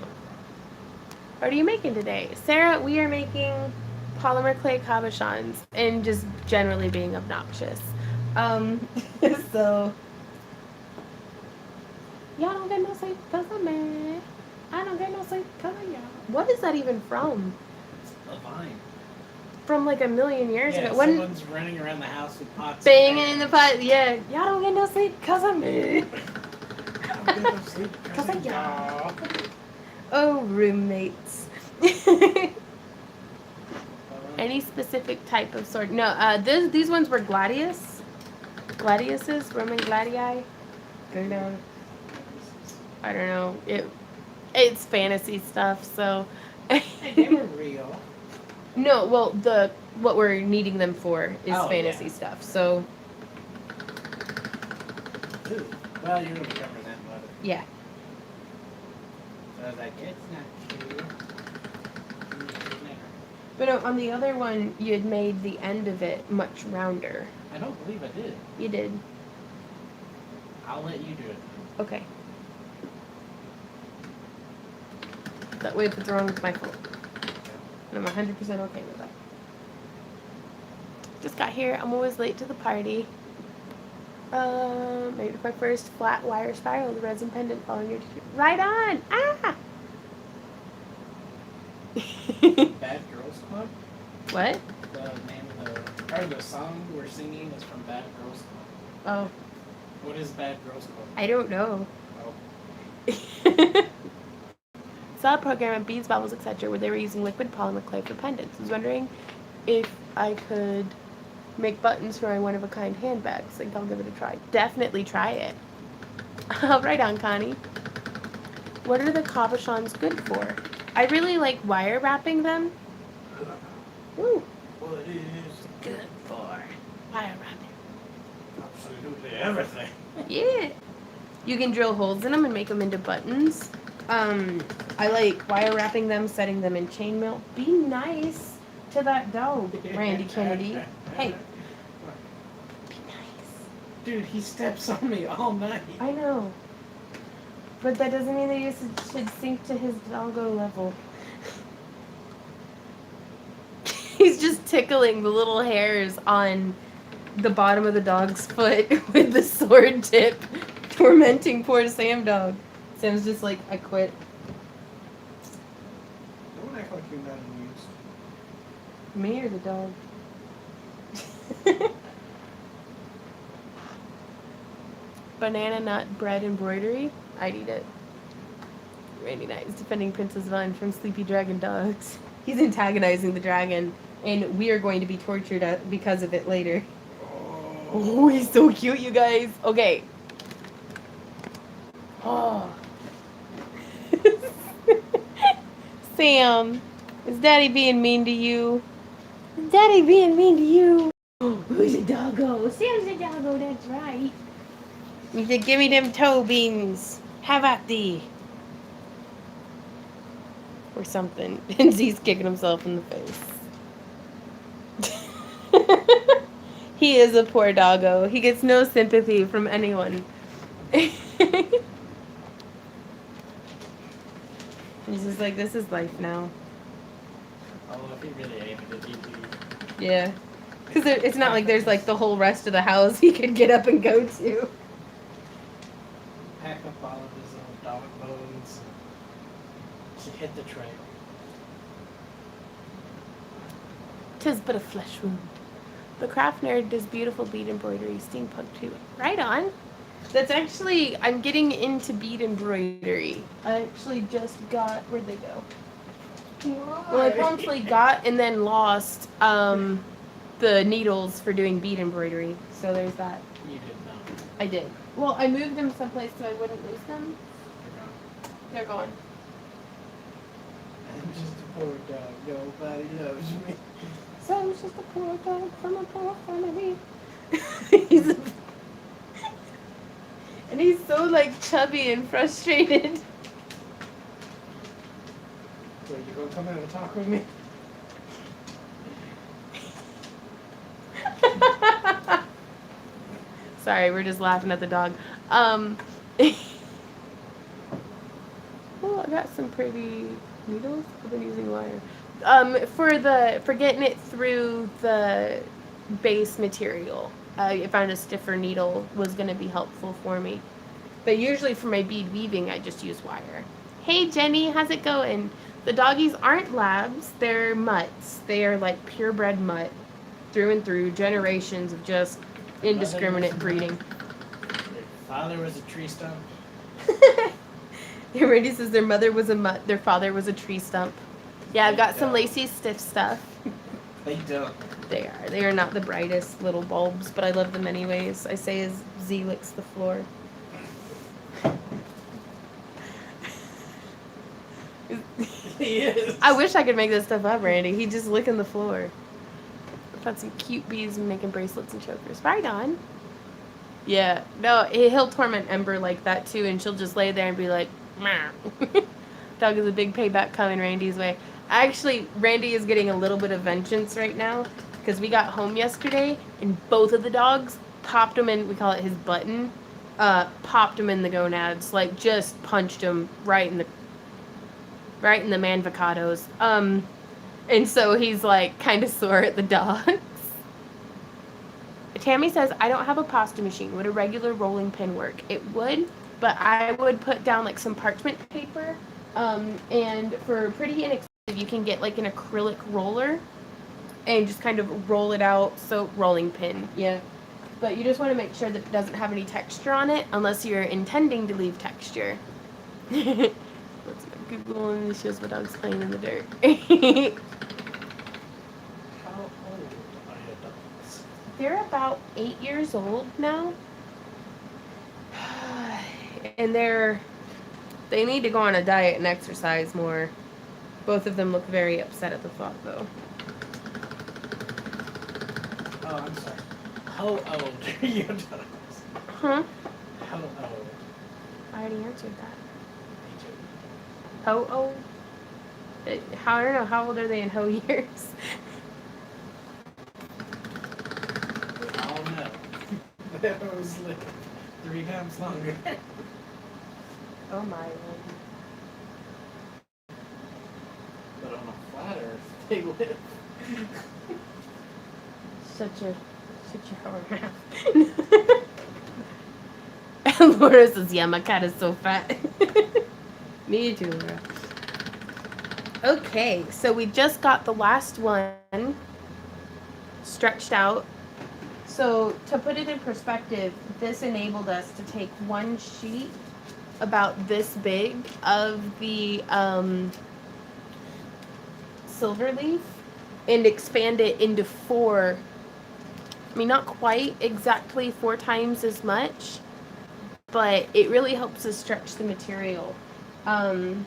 What are you making today? Sarah, we are making polymer clay cabochons and just generally being obnoxious. So, y'all don't get no sleep because I'm mad. I don't get no sleep because of y'all. What is that even from? It's a vine. From like a million years Yeah, ago. When someone's running around the house with pots. banging in the pot, yeah. Y'all don't get no sleep because I'm mad. I don't get no sleep because of y'all. Oh, roommates. Any specific type of sword? No, these ones were gladius. Gladiuses, Roman gladii. I don't know. It's fantasy stuff, so. They were real. No, well, what we're needing them for is fantasy stuff. So. Ooh. Well, you're gonna be covering that in leather. Yeah. So I was like, it's not true. But no, on the other one, you had made the end of it much rounder. I don't believe I did. You did. I'll let you do it. Okay. That way, if it's wrong, it's my fault. And I'm 100% okay with that. Just got here. I'm always late to the party. Made my first flat wire spiral, the resin pendant following your tutorial. Right on! Ah! Bad Girls Club? What? The name of the song we're singing is from Bad Girls Oh, Club. What is Bad Girls Club? I don't know. Oh. Saw a program of beads, bubbles, etc. where they were using liquid polymer clay for pendants. I was wondering if I could make buttons for my one-of-a-kind handbags. I think I'll give it a try. Definitely try it. Right on, Connie. What are the cabochons good for? I really like wire wrapping them. Woo. What is Good for wire wrapping. absolutely everything? Yeah. You can drill holes in them and make them into buttons. I like wire wrapping them, setting them in chainmail. Be nice to that dog, Randy Kennedy. Hey. Be nice. Dude, he steps on me all night. I know. But that doesn't mean that you should sink to his doggo level. He's just tickling the little hairs on the bottom of the dog's foot with the sword tip, tormenting poor Sam dog. Sam's just like, I quit. Don't act like you're not amused. Me or the dog? Banana nut bread embroidery. I'd eat it. Randy Knight is defending Princess Vine from Sleepy Dragon dogs. He's antagonizing the dragon, and we are going to be tortured because of it later. Oh, he's so cute, you guys. Okay. Oh. Sam, is Daddy being mean to you? Is Daddy being mean to you? Oh, who's a doggo? Sam's a doggo, that's right. You said, give me them toe beans. Have at thee. Or something. And Z's kicking himself in the face. He is a poor doggo. He gets no sympathy from anyone. He's just like, this is life now. Oh, if he really hated it, he'd leave. Yeah. Because it's not like there's like the whole rest of the house he could get up and go to. Pack up all of his old dog bones. To hit the trail. 'Tis but a flesh wound. The craft nerd does beautiful bead embroidery, steampunk too. Right on. That's actually, I'm getting into bead embroidery. I actually just got, where'd they go? Well, I promptly got and then lost the needles for doing bead embroidery. So there's that. You did not. I did. Well, I moved them someplace so I wouldn't lose them. They're gone. I'm just a poor dog. Nobody loves me. So I'm just a poor dog from a poor family. And he's so like chubby and frustrated. Wait, you gonna come out and talk with me? Sorry, we're just laughing at the dog. Oh, I got some pretty needles. I've been using wire. For getting it through the base material, I found a stiffer needle was going to be helpful for me. But usually for my bead weaving, I just use wire. Hey Jenny, how's it going? The doggies aren't labs, they're mutts. They are like purebred mutt, through and through, generations of just indiscriminate breeding. Your father was a tree stump. Randy says their mother was a mutt, their father was a tree stump. Yeah, I've got some lacy stiff stuff. They don't. They are. They are not the brightest little bulbs, but I love them anyways. I say as Z licks the floor. He is. I wish I could make this stuff up, Randy. He's just licking the floor. I've got some cute bees and making bracelets and chokers. Right on. Yeah. No, he'll torment Ember like that too, and she'll just lay there and be like, meow. Dog is a big payback coming Randy's way. Actually, Randy is getting a little bit of vengeance right now because we got home yesterday and both of the dogs popped him in, we call it his button, popped him in the gonads, like just punched him right in the manvacados. And so he's like kind of sore at the dogs. Tammy says, I don't have a pasta machine. Would a regular rolling pin work? It would, but I would put down like some parchment paper. And for pretty inexpensive, you can get like an acrylic roller and just kind of roll it out. So rolling pin, yeah. But you just want to make sure that it doesn't have any texture on it unless you're intending to leave texture. Let's Google and it shows my dog's playing in the dirt. How old are your dogs? They're about 8 years old now. And they need to go on a diet and exercise more. Both of them look very upset at the thought though. Oh, I'm sorry. How old are your dogs? Huh? How old? I already answered that. Me too. How old? I don't know. How old are they in hoe years? We all know. That was like 3 times longer. Oh my lord. But on a flat earth, they live. Such a hard math. And Laura says, yeah, my cat is so fat. Me too, Laura. Okay, so we just got the last one stretched out. So to put it in perspective, this enabled us to take one sheet about this big of the silver leaf and expand it into 4. I mean, not quite exactly 4 times as much, but it really helps us stretch the material. And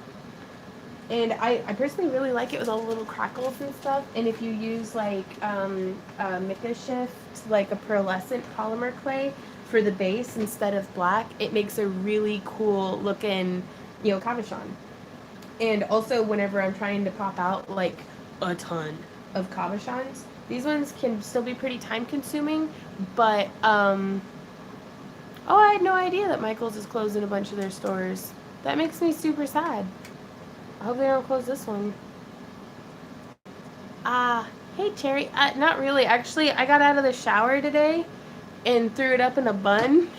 I personally really like it with all the little crackles and stuff. And if you use like mica shift, like a pearlescent polymer clay for the base instead of black, it makes a really cool looking, cabochon. And also whenever I'm trying to pop out like a ton of cabochons, these ones can still be pretty time consuming, but oh, I had no idea that Michael's is closing a bunch of their stores. That makes me super sad. I hope they don't close this one. Hey Cherry. Not really. Actually, I got out of the shower today and threw it up in a bun.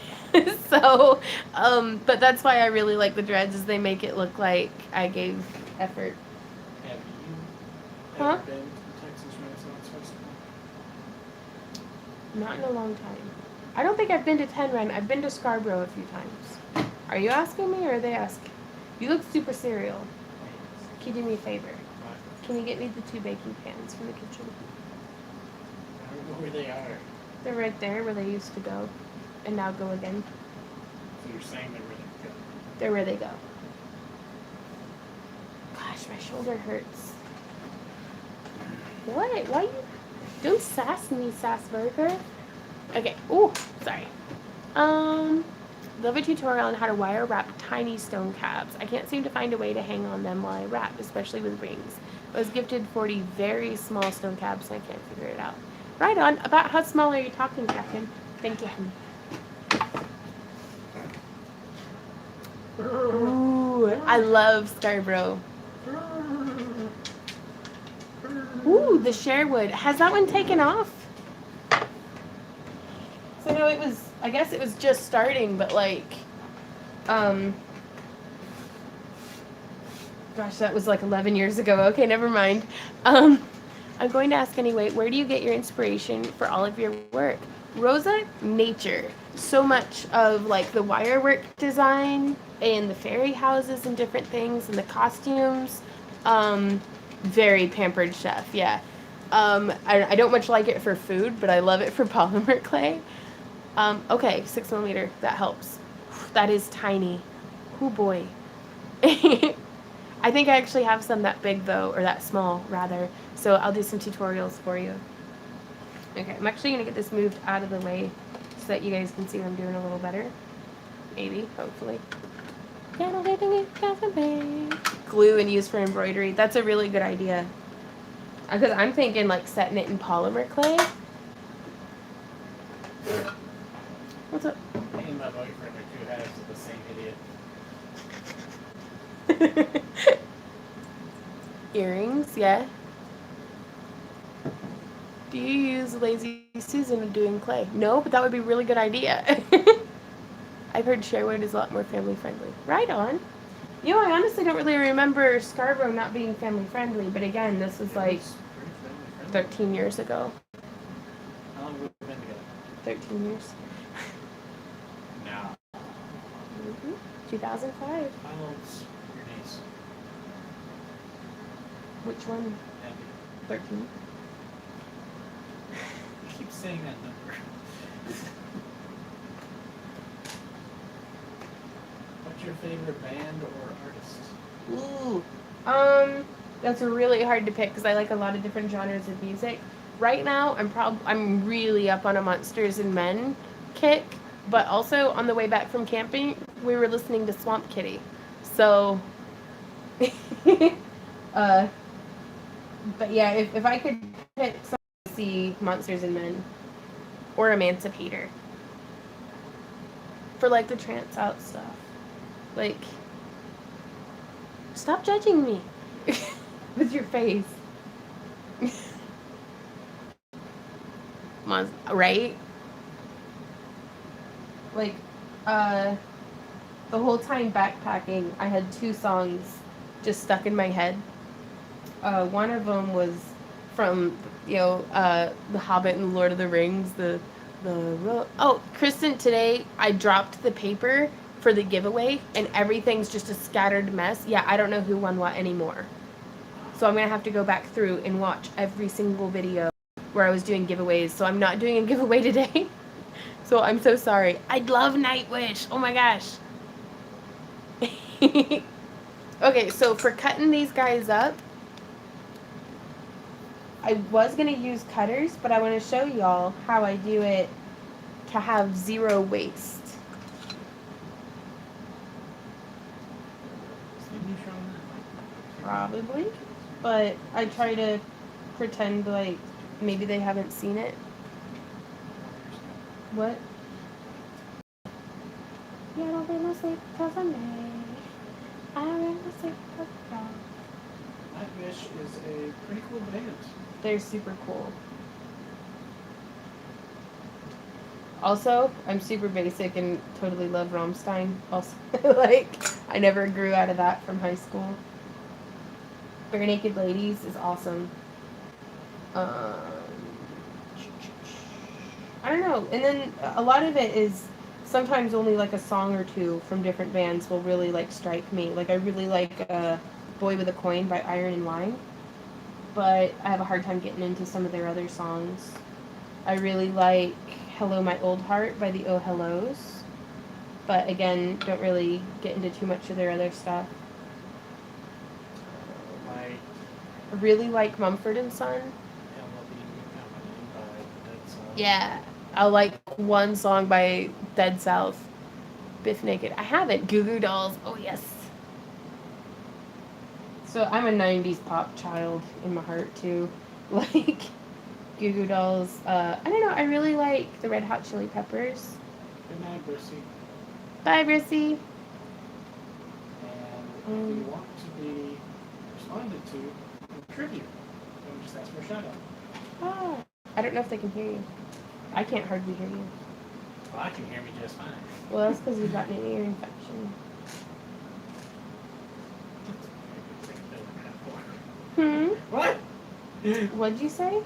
So, but that's why I really like the dreads, is they make it look like I gave effort. Have you Huh? ever been to the Texas Renaissance Festival? Not in a long time. I don't think I've been to Ten Ren. I've been to Scarborough a few times. Are you asking me or are they asking? You look super serial. Can you do me a favor? Can you get me the 2 baking pans from the kitchen? I don't know where they are. They're right there where they used to go. And now go again. So you're saying they're really good. They're where they go. Gosh, my shoulder hurts. What? Why you... Don't sass me, sass burger. Okay. Ooh, sorry. Love a tutorial on how to wire wrap tiny stone cabs. I can't seem to find a way to hang on them while I wrap, especially with rings. I was gifted 40 very small stone cabs and I can't figure it out. Right on. About how small are you talking, Captain? Thank you. Ooh, I love Scarborough. Ooh, the Sherwood. Has that one taken off? So no, I guess it was just starting, but like, gosh, that was like 11 years ago. Okay, never mind. I'm going to ask anyway, where do you get your inspiration for all of your work? Rosa, nature. So much of like the wire work design and the fairy houses and different things and the costumes. Very pampered chef, yeah. I don't much like it for food, but I love it for polymer clay. Okay, 6mm, that helps. That is tiny. Oh boy. I think I actually have some that big though, or that small rather. So I'll do some tutorials for you. Okay, I'm actually gonna get this moved out of the way so that you guys can see what I'm doing a little better. Maybe, hopefully. Glue and use for embroidery. That's a really good idea. Because I'm thinking like setting it in polymer clay. What's up? Me and my boyfriend are 2 halves of the same idiot. Earrings, yeah. Do you use Lazy Susan when doing clay? No, but that would be a really good idea. I've heard Sherwood is a lot more family friendly. Right on. You know, I honestly don't really remember Scarborough not being family friendly, but again, this was like 13 years ago. How long have we been together? 13 years. No. 2005. How old's your niece? Which one? Abby. 13. You keep saying that number. What's your favorite band or artist? Ooh. That's really hard to pick because I like a lot of different genres of music. Right now, I'm really up on a Monsters and Men kick, but also on the way back from camping, we were listening to Swamp Kitty. So, but yeah, if I could pick something to see Monsters and Men or Emancipator for like the trance out stuff. Like, stop judging me with your face. Right? Like, the whole time backpacking, I had 2 songs just stuck in my head. One of them was from, The Hobbit and Lord of the Rings, Kristen, today I dropped the paper for the giveaway and everything's just a scattered mess. Yeah, I don't know who won what anymore. So I'm going to have to go back through and watch every single video where I was doing giveaways. So I'm not doing a giveaway today. So I'm so sorry. I love Nightwish. Oh my gosh. Okay, so for cutting these guys up, I was going to use cutters, but I want to show y'all how I do it to have 0 waste. Probably, but I try to pretend like maybe they haven't seen it. What? You don't feel no sleep because I'm mad. I don't feel no sleep because I'm mad. Nightwish is a pretty cool band. They're super cool. Also, I'm super basic and totally love Rammstein. Also, like, I never grew out of that from high school. Bare Naked Ladies is awesome. I don't know. And then a lot of it is sometimes only like a song or two from different bands will really like strike me. Like I really like Boy with a Coin by Iron and Wine. But I have a hard time getting into some of their other songs. I really like Hello My Old Heart by the Oh Hellos. But again, don't really get into too much of their other stuff. I really like Mumford and Son. Yeah, I like one song by Dead South, Biff Naked. I have it. Goo Goo Dolls. Oh yes. So I'm a 90s pop child in my heart too. Like Goo Goo Dolls. I don't know. I really like the Red Hot Chili Peppers. Good night, Brissy. Bye, Brissy. And if you want to be responded to, tribute. Don't just ask for a shout out. Oh, I don't know if they can hear you. I can't hardly hear you. Well, I can hear me just fine. Well, that's because you've got an ear infection. What? What'd you say?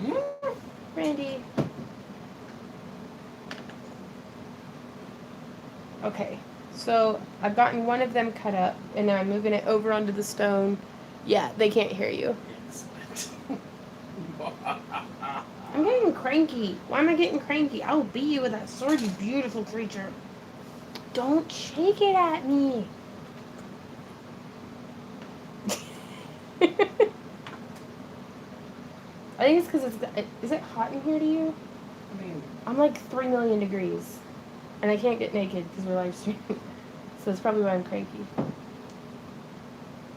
Randy. Okay, so I've gotten one of them cut up, and now I'm moving it over onto the stone. Yeah, they can't hear you. I'm getting cranky. Why am I getting cranky? I'll beat you with that sword, you beautiful creature. Don't shake it at me. I think it's because is it hot in here to you? I mean, I'm like 3 million degrees. And I can't get naked because we're live streaming. So that's probably why I'm cranky.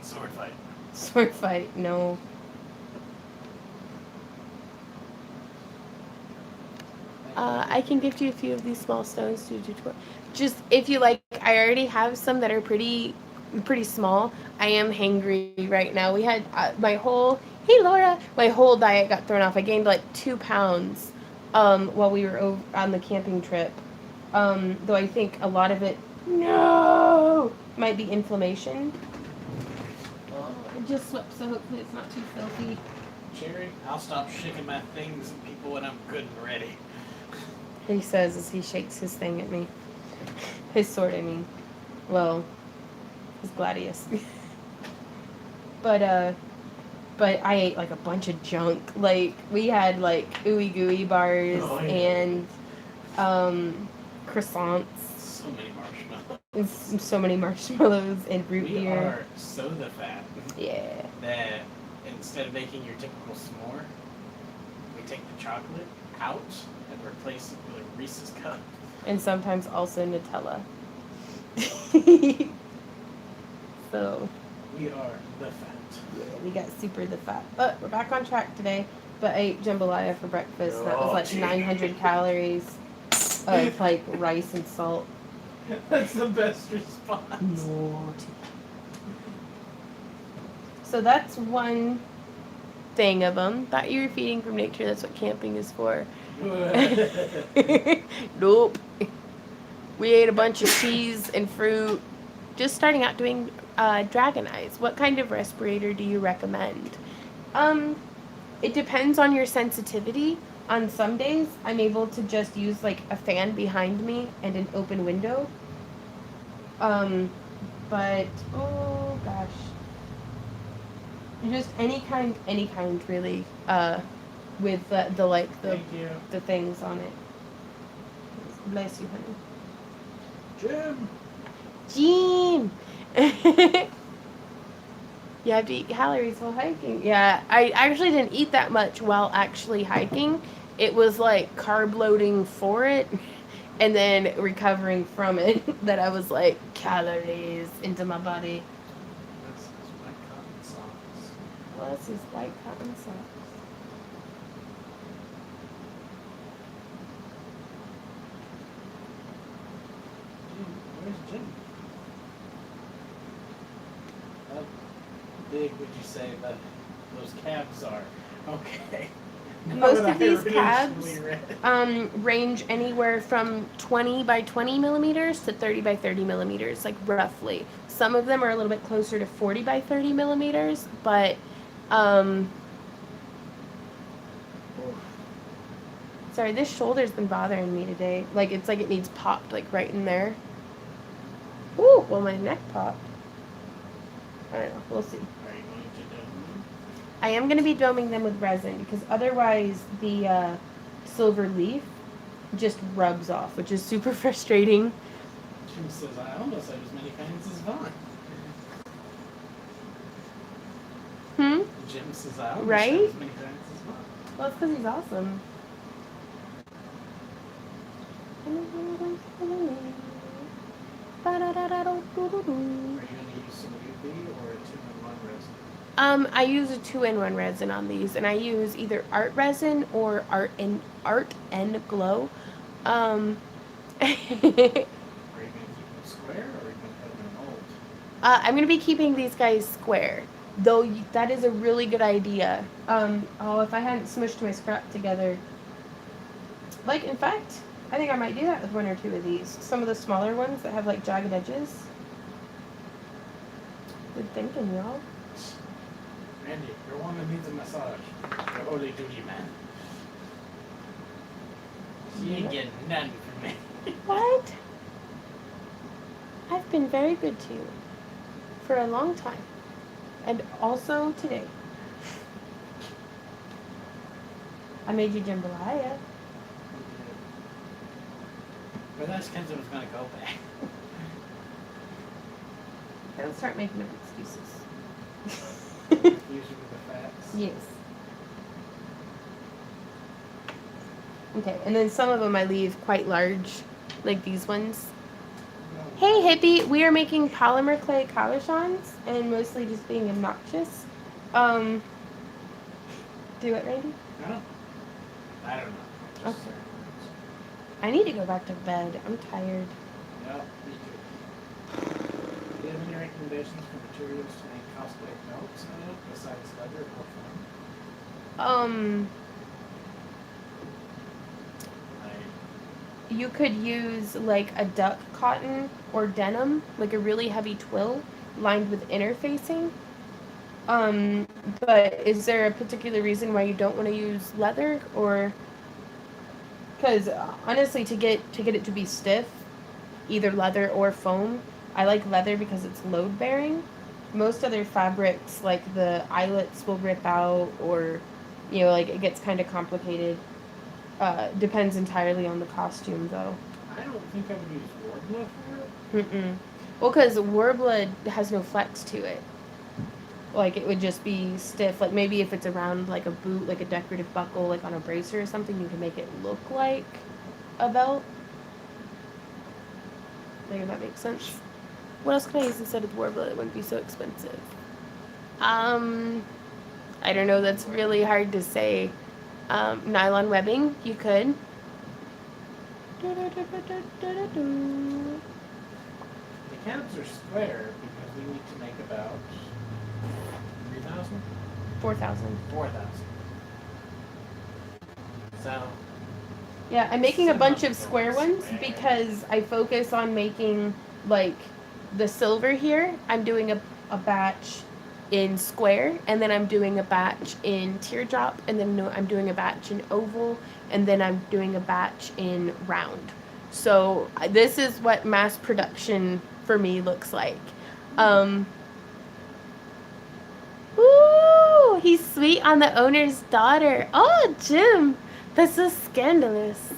sword fight. Sword fight, no. I can gift you a few of these small stones to do tutorial. Just if you like, I already have some that are pretty small. I am hangry right now. We had my whole Hey, Laura. My whole diet got thrown off. I gained like 2 pounds while we were on the camping trip. Though I think a lot of it, no, might be inflammation. Oh, it just swept, so hopefully it's not too filthy. Cherry, I'll stop shaking my things at people when I'm good and ready. He says as he shakes his thing at me. His sword, I mean. Well, his gladius. But I ate like a bunch of junk. Like, we had like ooey gooey bars and croissants. So many marshmallows. And so many marshmallows and root We beer. are so the fat. Yeah. That instead of making your typical s'more, we take the chocolate out and replace it with a Reese's cup. And sometimes also Nutella. So. We are the fat. Yeah, we got super the fat. But we're back on track today. But I ate jambalaya for breakfast. That was like 900 calories of like rice and salt. That's the best response. Naughty. So that's one thing of them. Thought you were feeding from nature. That's what camping is for. Nope. We ate a bunch of cheese and fruit. Just starting out doing dragon eyes. What kind of respirator do you recommend? It depends on your sensitivity. On some days, I'm able to just use like a fan behind me and an open window. But oh gosh, just any kind really. With the like the things on it. Bless you, honey. Jim. You have to eat calories while hiking. Yeah, I actually didn't eat that much while actually hiking. It was like carb loading for it and then recovering from it that I was like calories into my body. This is white cotton socks. Well, this is white cotton socks. Where's Jim? How big would you say that those calves are? Okay. Most of these cabs range anywhere from 20 by 20 millimeters to 30 by 30 millimeters, like roughly. Some of them are a little bit closer to 40 by 30 millimeters, but sorry, this shoulder's been bothering me today. Like, it's like it needs popped, like right in there. Ooh, well, my neck popped. I don't know, we'll see. Are you going to dome? I am going to be doming them with resin because otherwise the silver leaf just rubs off, which is super frustrating. Jim says, I almost have as many fans as Vaughn. Jim says, I almost have as many fans as Vaughn. Well, it's because he's awesome. Are you going to use some UV or a 2-in-1 resin? I use a 2-in-1 resin on these, and I use either art resin or art and glow. Are you going to keep them square or are you going to put them in a mold? I'm going to be keeping these guys square, though that is a really good idea. If I hadn't smushed my scrap together. Like, in fact, I think I might do that with one or two of these. Some of the smaller ones that have, like, jagged edges. Good thinking, y'all. Randy, your woman needs a massage. You're holy duty man. She ain't getting none from me. What? I've been very good to you for a long time. And also today. I made you jambalaya. But that's because it was going to go back. Don't start making up excuses. Usually with the fats. Yes. Okay, and then some of them I leave quite large, like these ones. Hey hippie, we are making polymer clay cabochons and mostly just being obnoxious. Do it, Randy? No? I don't know. Okay. I need to go back to bed. I'm tired. Yeah, me too. Do you have any recommendations for materials to make cosplay belts out of besides leather or foam? You could use like a duck cotton or denim, like a really heavy twill lined with interfacing. But is there a particular reason why you don't want to use leather, or because honestly, to get it to be stiff, either leather or foam, I like leather because it's load bearing. Most other fabrics, like the eyelets, will rip out, or like it gets kind of complicated. Depends entirely on the costume, though. I don't think I would use Warbler for it. Mm-mm. Well, because Warbler has no flex to it. Like, it would just be stiff. Like, maybe if it's around, like, a boot, like a decorative buckle, like on a bracer or something, you can make it look like a belt. Maybe that makes sense. What else can I use instead of Warbler that wouldn't be so expensive? I don't know. That's really hard to say. Nylon webbing, you could. The cabs are square because we need to make about 3,000? 4,000. 4,000. So. Yeah, I'm making a bunch of square ones because I focus on making, like, the silver here. I'm doing a batch in square, and then I'm doing a batch in teardrop, and then I'm doing a batch in oval, and then I'm doing a batch in round. So this is what mass production for me looks like. Ooh, he's sweet on the owner's daughter. Oh, Jim, that's so scandalous.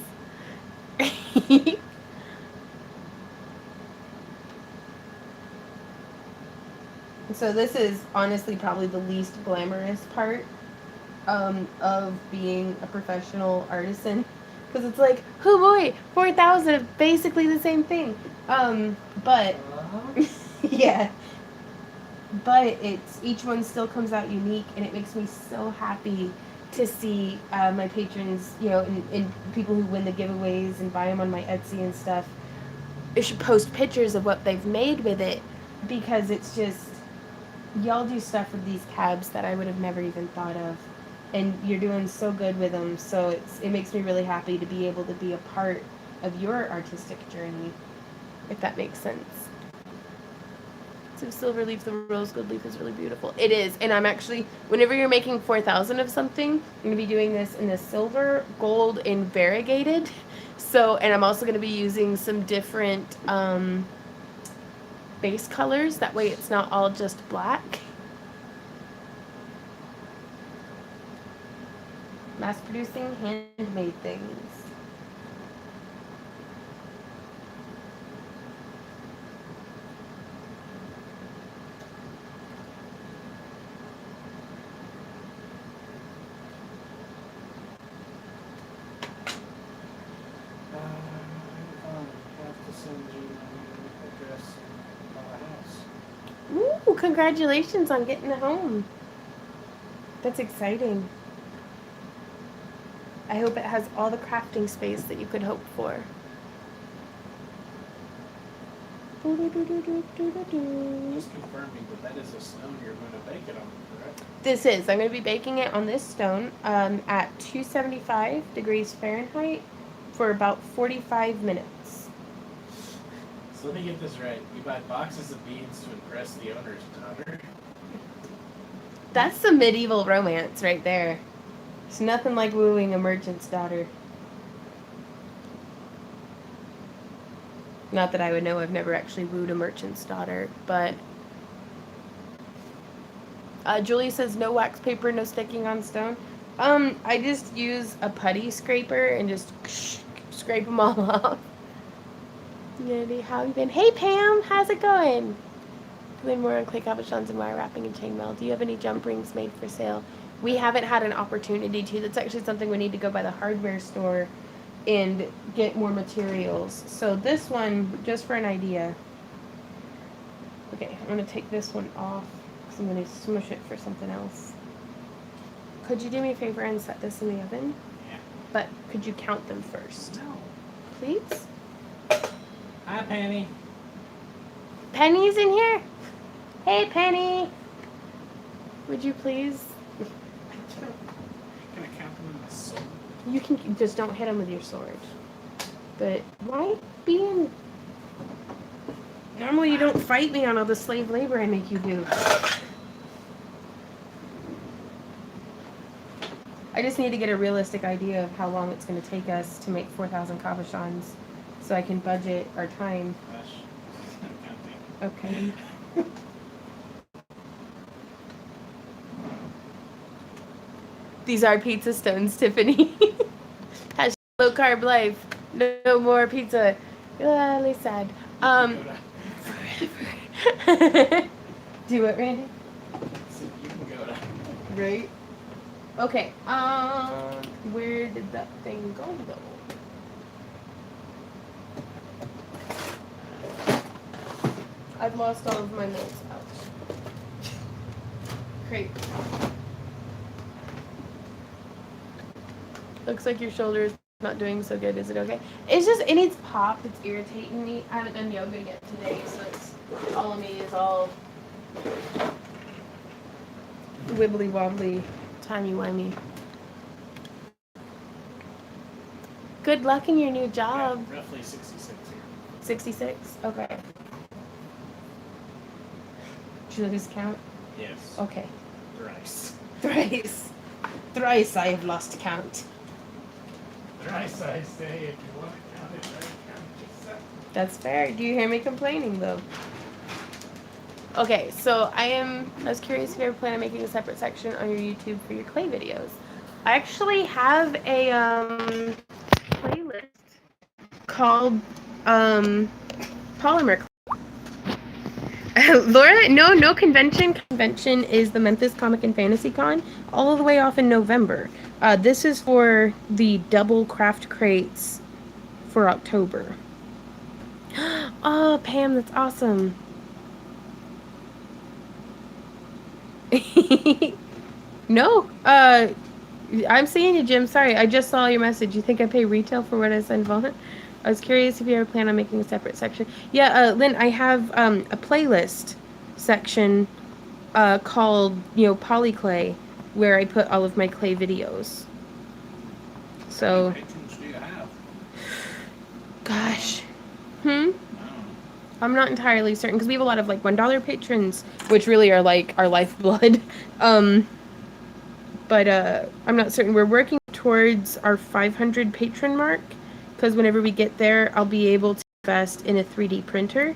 So this is honestly probably the least glamorous part of being a professional artisan, because it's like, oh boy, 4,000, basically the same thing. But yeah, but it's each one still comes out unique, and it makes me so happy to see my patrons, and people who win the giveaways and buy them on my Etsy and stuff. They should post pictures of what they've made with it, because it's just, y'all do stuff with these cabs that I would have never even thought of, and you're doing so good with them. So it makes me really happy to be able to be a part of your artistic journey, if that makes sense. So silver leaf, the rose gold leaf is really beautiful. It is, and I'm actually, whenever you're making 4,000 of something, I'm going to be doing this in the silver, gold, and variegated. So, and I'm also going to be using some different base colors. That way it's not all just black. Mass producing handmade things. Ooh, congratulations on getting home. That's exciting. I hope it has all the crafting space that you could hope for. Just confirming that is a stone you're going to bake it on, correct? This is. I'm going to be baking it on this stone at 275 degrees Fahrenheit for about 45 minutes. So let me get this right. You buy boxes of beads to impress the owner's daughter? That's some medieval romance right there. It's nothing like wooing a merchant's daughter. Not that I would know. I've never actually wooed a merchant's daughter, but Julie says no wax paper, no sticking on stone. I just use a putty scraper and just scrape them all off. Unity, how have you been? Hey Pam, how's it going? Doing more on clay cabochons and wire wrapping and chainmail. Do you have any jump rings made for sale? We haven't had an opportunity to. That's actually something we need to go by the hardware store and get more materials. So this one, just for an idea. Okay, I'm going to take this one off because I'm going to smush it for something else. Could you do me a favor and set this in the oven? Yeah. But could you count them first? No. Please? Hi, Penny. Penny's in here? Hey, Penny. Would you please? You can just don't hit him with your sword. But why being... Normally you don't fight me on all the slave labor I make you do. I just need to get a realistic idea of how long it's going to take us to make 4,000 cabochons so I can budget our time. Okay. These are pizza stones, Tiffany. Has low carb life. No more pizza. Really sad. Do it, Randy. You can go to. Right. Okay. Where did that thing go though? I've lost all of my notes. Ouch. Great. Looks like your shoulder is not doing so good. Is it okay? It's just, it needs pop. It's irritating me. I haven't done yoga yet today, so it's, all of me is all wibbly wobbly, timey wimey. Good luck in your new job. Yeah, roughly 66 here. 66? Okay. Did you lose count? Yes. Okay. Thrice. Thrice. Thrice I have lost count. Thrice I say, if you want to count it, right, count yourself. That's fair. Do you hear me complaining though? Okay, so I was curious if you ever plan on making a separate section on your YouTube for your clay videos. I actually have a playlist called Polymer. Laura, no convention. Convention is the Memphis Comic and Fantasy Con, all the way off in November. This is for the double craft crates for October. Oh, Pam, that's awesome. No, I'm seeing you, Jim. Sorry, I just saw your message. You think I pay retail for what I send Vaughn? I was curious if you ever plan on making a separate section. Yeah, Lynn, I have a playlist section called, Polyclay, where I put all of my clay videos. So, How many patrons do you have? gosh, I don't know. I'm not entirely certain because we have a lot of like $1 patrons, which really are like our lifeblood. But I'm not certain. We're working towards our 500 patron mark because whenever we get there, I'll be able to invest in a 3D printer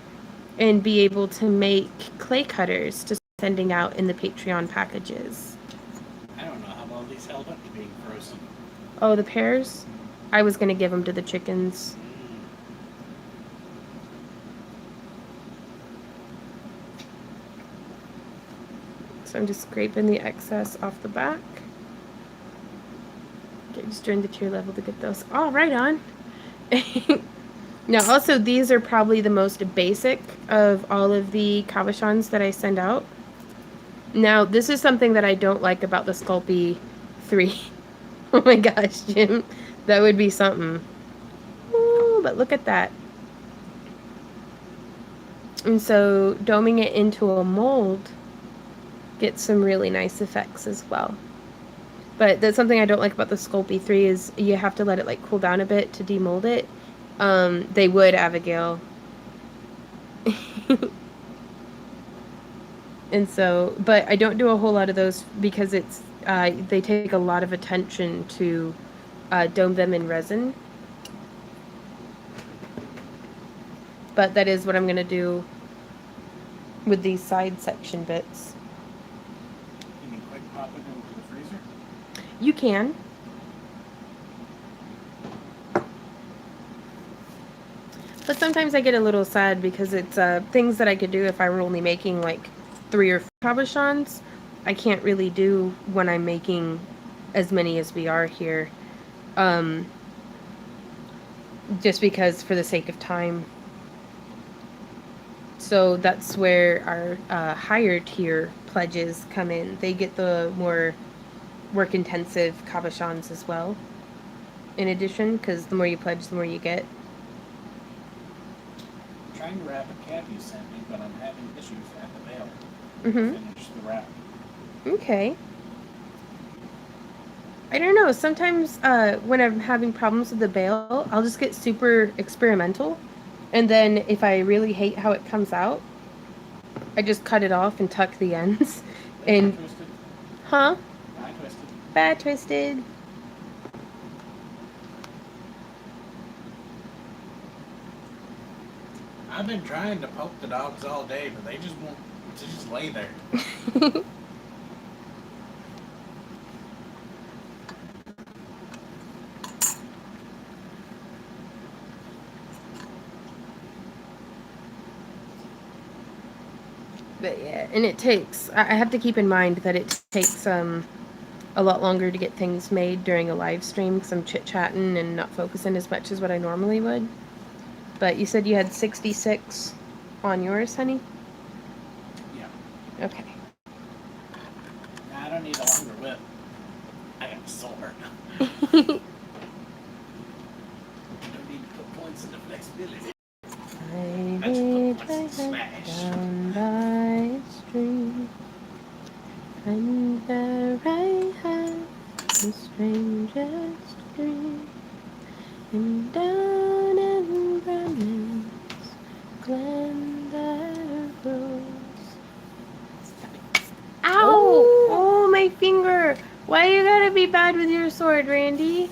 and be able to make clay cutters to sending out in the Patreon packages. I don't know how well these held up to being frozen. Oh, the pears? I was going to give them to the chickens. So I'm just scraping the excess off the back. Okay, just during the tier level to get those all right on. Now, also, these are probably the most basic of all of the cabochons that I send out. Now, this is something that I don't like about the Sculpey 3. Oh my gosh, Jim. That would be something. Ooh, but look at that. And so, doming it into a mold gets some really nice effects as well. But that's something I don't like about the Sculpey 3 is you have to let it like cool down a bit to demold it. They would, Abigail. And so, but I don't do a whole lot of those because it's they take a lot of attention to dome them in resin. But that is what I'm going to do with these side section bits. You mean quick pop it into the freezer? You can. But sometimes I get a little sad because it's things that I could do if I were only making like 3 or 4 cabochons. I can't really do when I'm making as many as we are here. Just because for the sake of time. So that's where our higher tier pledges come in. They get the more work-intensive cabochons as well. In addition, because the more you pledge, the more you get. I'm trying to wrap a cap you sent me, but I'm having issues at the mail. Mm-hmm. Finish the wrap. Okay. I don't know. Sometimes when I'm having problems with the bail, I'll just get super experimental. And then if I really hate how it comes out, I just cut it off and tuck the ends. And, Twisted. huh? I twisted. Bad twisted. I've been trying to poke the dogs all day, but they just won't. They just lay there. But yeah, and it takes, I have to keep in mind that it takes a lot longer to get things made during a live stream because I'm chit-chatting and not focusing as much as what I normally would. But you said you had 66 on yours, honey? Yeah. Okay. I don't need a longer whip. I got a sword. I Don't need to put points into flexibility. laid my head down by a stream, and there I had the strangest dream, and down in Brennan's glen there rose. Ow! Oh, my finger! Why you gotta be bad with your sword, Randy?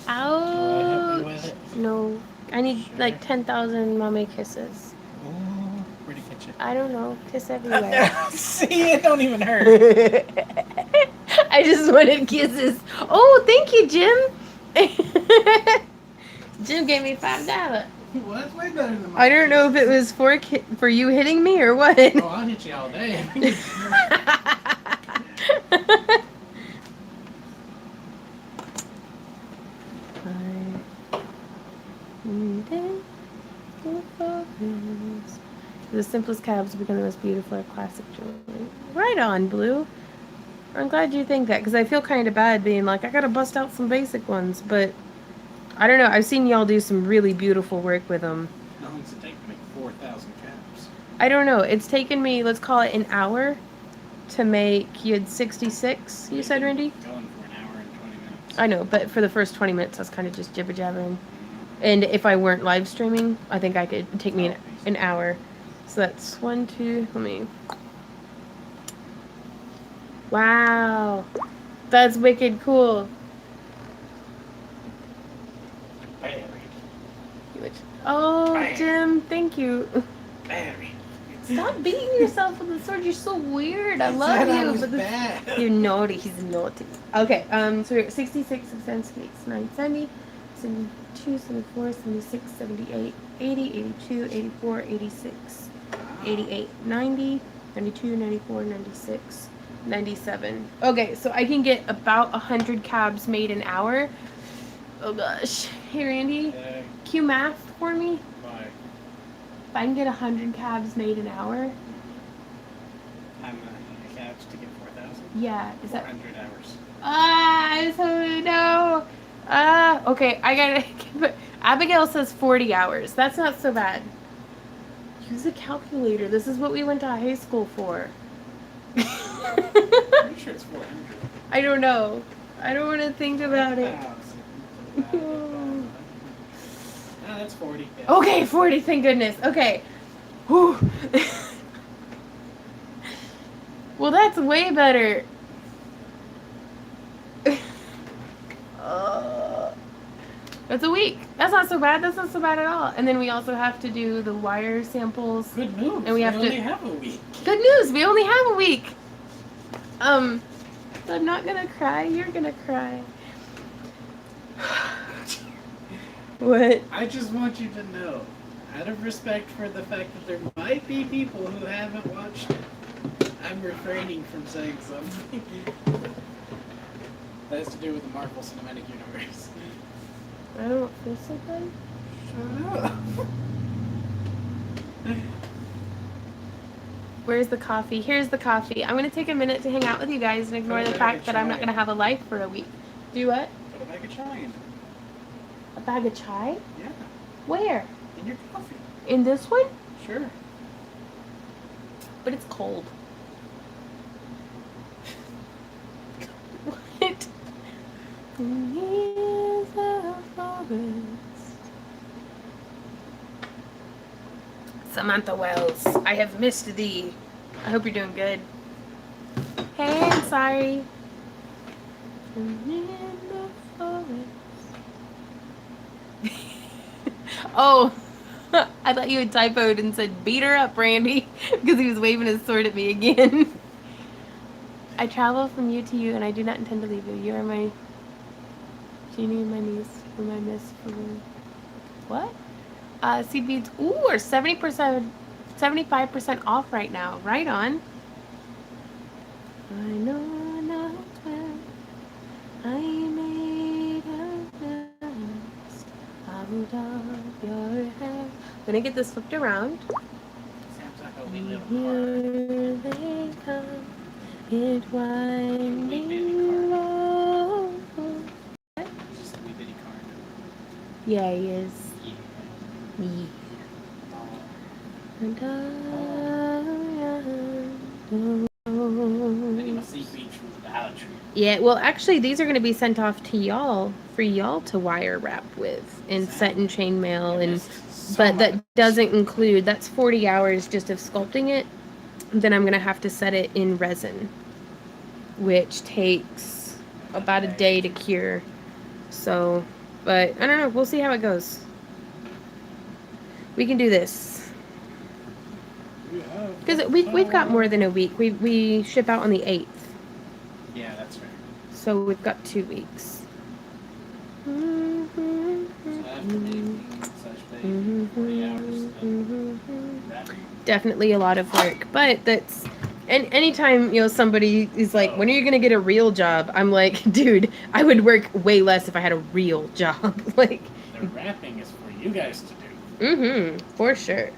Will I help Ouch! you with it? No, I need Sure. like 10,000 mommy kisses. Oh, where'd it get you? I don't know, kiss everywhere. See, it don't even hurt. I just wanted kisses. Oh, thank you, Jim. Jim gave me $5. Well, that's way better than my I don't know if it was for you hitting me or what. Oh, I'll hit you all day. The simplest cabs become the most beautiful or classic jewelry. Right on, Blue. I'm glad you think that, because I feel kind of bad being like, I gotta bust out some basic ones, but I don't know. I've seen y'all do some really beautiful work with them. How long does it take to make 4,000 caps? I don't know. It's taken me, let's call it an hour to make, you had 66, you said, Randy? Going for an hour and 20 minutes. I know, but for the first 20 minutes, I was kind of just jibber jabbering. And if I weren't live streaming, I think I could take me an hour. So that's 1, 2, let me. Wow. That's wicked cool. Buried. Oh, Bam. Jim, thank you. Buried. Stop beating yourself with the sword. You're so weird. I He love said I you. was But bad. you're naughty. He's naughty. Okay, so we're at 66, 78, 970, 72, 74, 76, 78, 80, 82, 84, 86, 88, 90, 92, 94, 96, 97. Okay, so I can get about 100 cabs made an hour. Oh gosh. Hey, Randy, cue math for me. Why? If I can get 100 cabs made an hour, I'm a caps to get 4,000? yeah, is that 400 hours. I'm so no. Okay, I gotta. But Abigail says 40 hours. That's not so bad. Use a calculator. This is what we went to high school for. I'm sure it's 400. I don't know. I don't want to think about it. No, that's 40. Yeah. Okay, 40. Thank goodness. Okay. Whew. Well, that's way better. That's a week. That's not so bad. That's not so bad at all. And then we also have to do the wire samples. Good news. And we have to- only have a week. Good news. We only have a week. So I'm not gonna cry. You're gonna cry. What? I just want you to know, out of respect for the fact that there might be people who haven't watched it, I'm refraining from saying something. That has to do with the Marvel Cinematic Universe. I don't feel so good. Shut up. Where's the coffee? Here's the coffee. I'm gonna take a minute to hang out with you guys and ignore Put a the bag fact of that I'm not chai. gonna have a life for a week. Do what? Put a bag of chai in. A bag of chai? Yeah, Where? in your coffee. In this one? Sure. But it's cold. What? Here's the forest. Samantha Wells, I have missed thee. I hope you're doing good. Hey, I'm sorry. In the forest. Oh, I thought you had typoed and said beat her up, Randy, because he was waving his sword at me again. I travel from you to you, and I do not intend to leave you. You are my genie and my niece, whom I miss for what? Seed beads, ooh, are 70%, 75% off right now. Right on. I know not where I made a nest out of your hair. Gonna get this flipped around. Sounds like a wee little Here car. they come, it winding Wee low. Just a wee bitty car. Yeah, he is. Yeah. Yeah. And I get my seed beads from the Dollar Tree. yeah, well, actually, these are going to be sent off to y'all for y'all to wire wrap with and set in chain mail. And but that doesn't include, that's 40 hours just of sculpting it. Then I'm going to have to set it in resin, which takes about a day to cure. So, but I don't know. We'll see how it goes. We can do this. Because we've got more than a week. We ship out on the 8th. Yeah, that's right. So we've got 2 weeks. So after making such big 40 hours of wrapping. Definitely a lot of work, but that's, and anytime somebody is like, when are you gonna get a real job? I'm like, dude, I would work way less if I had a real job. Like, the wrapping is for you guys to do. for sure.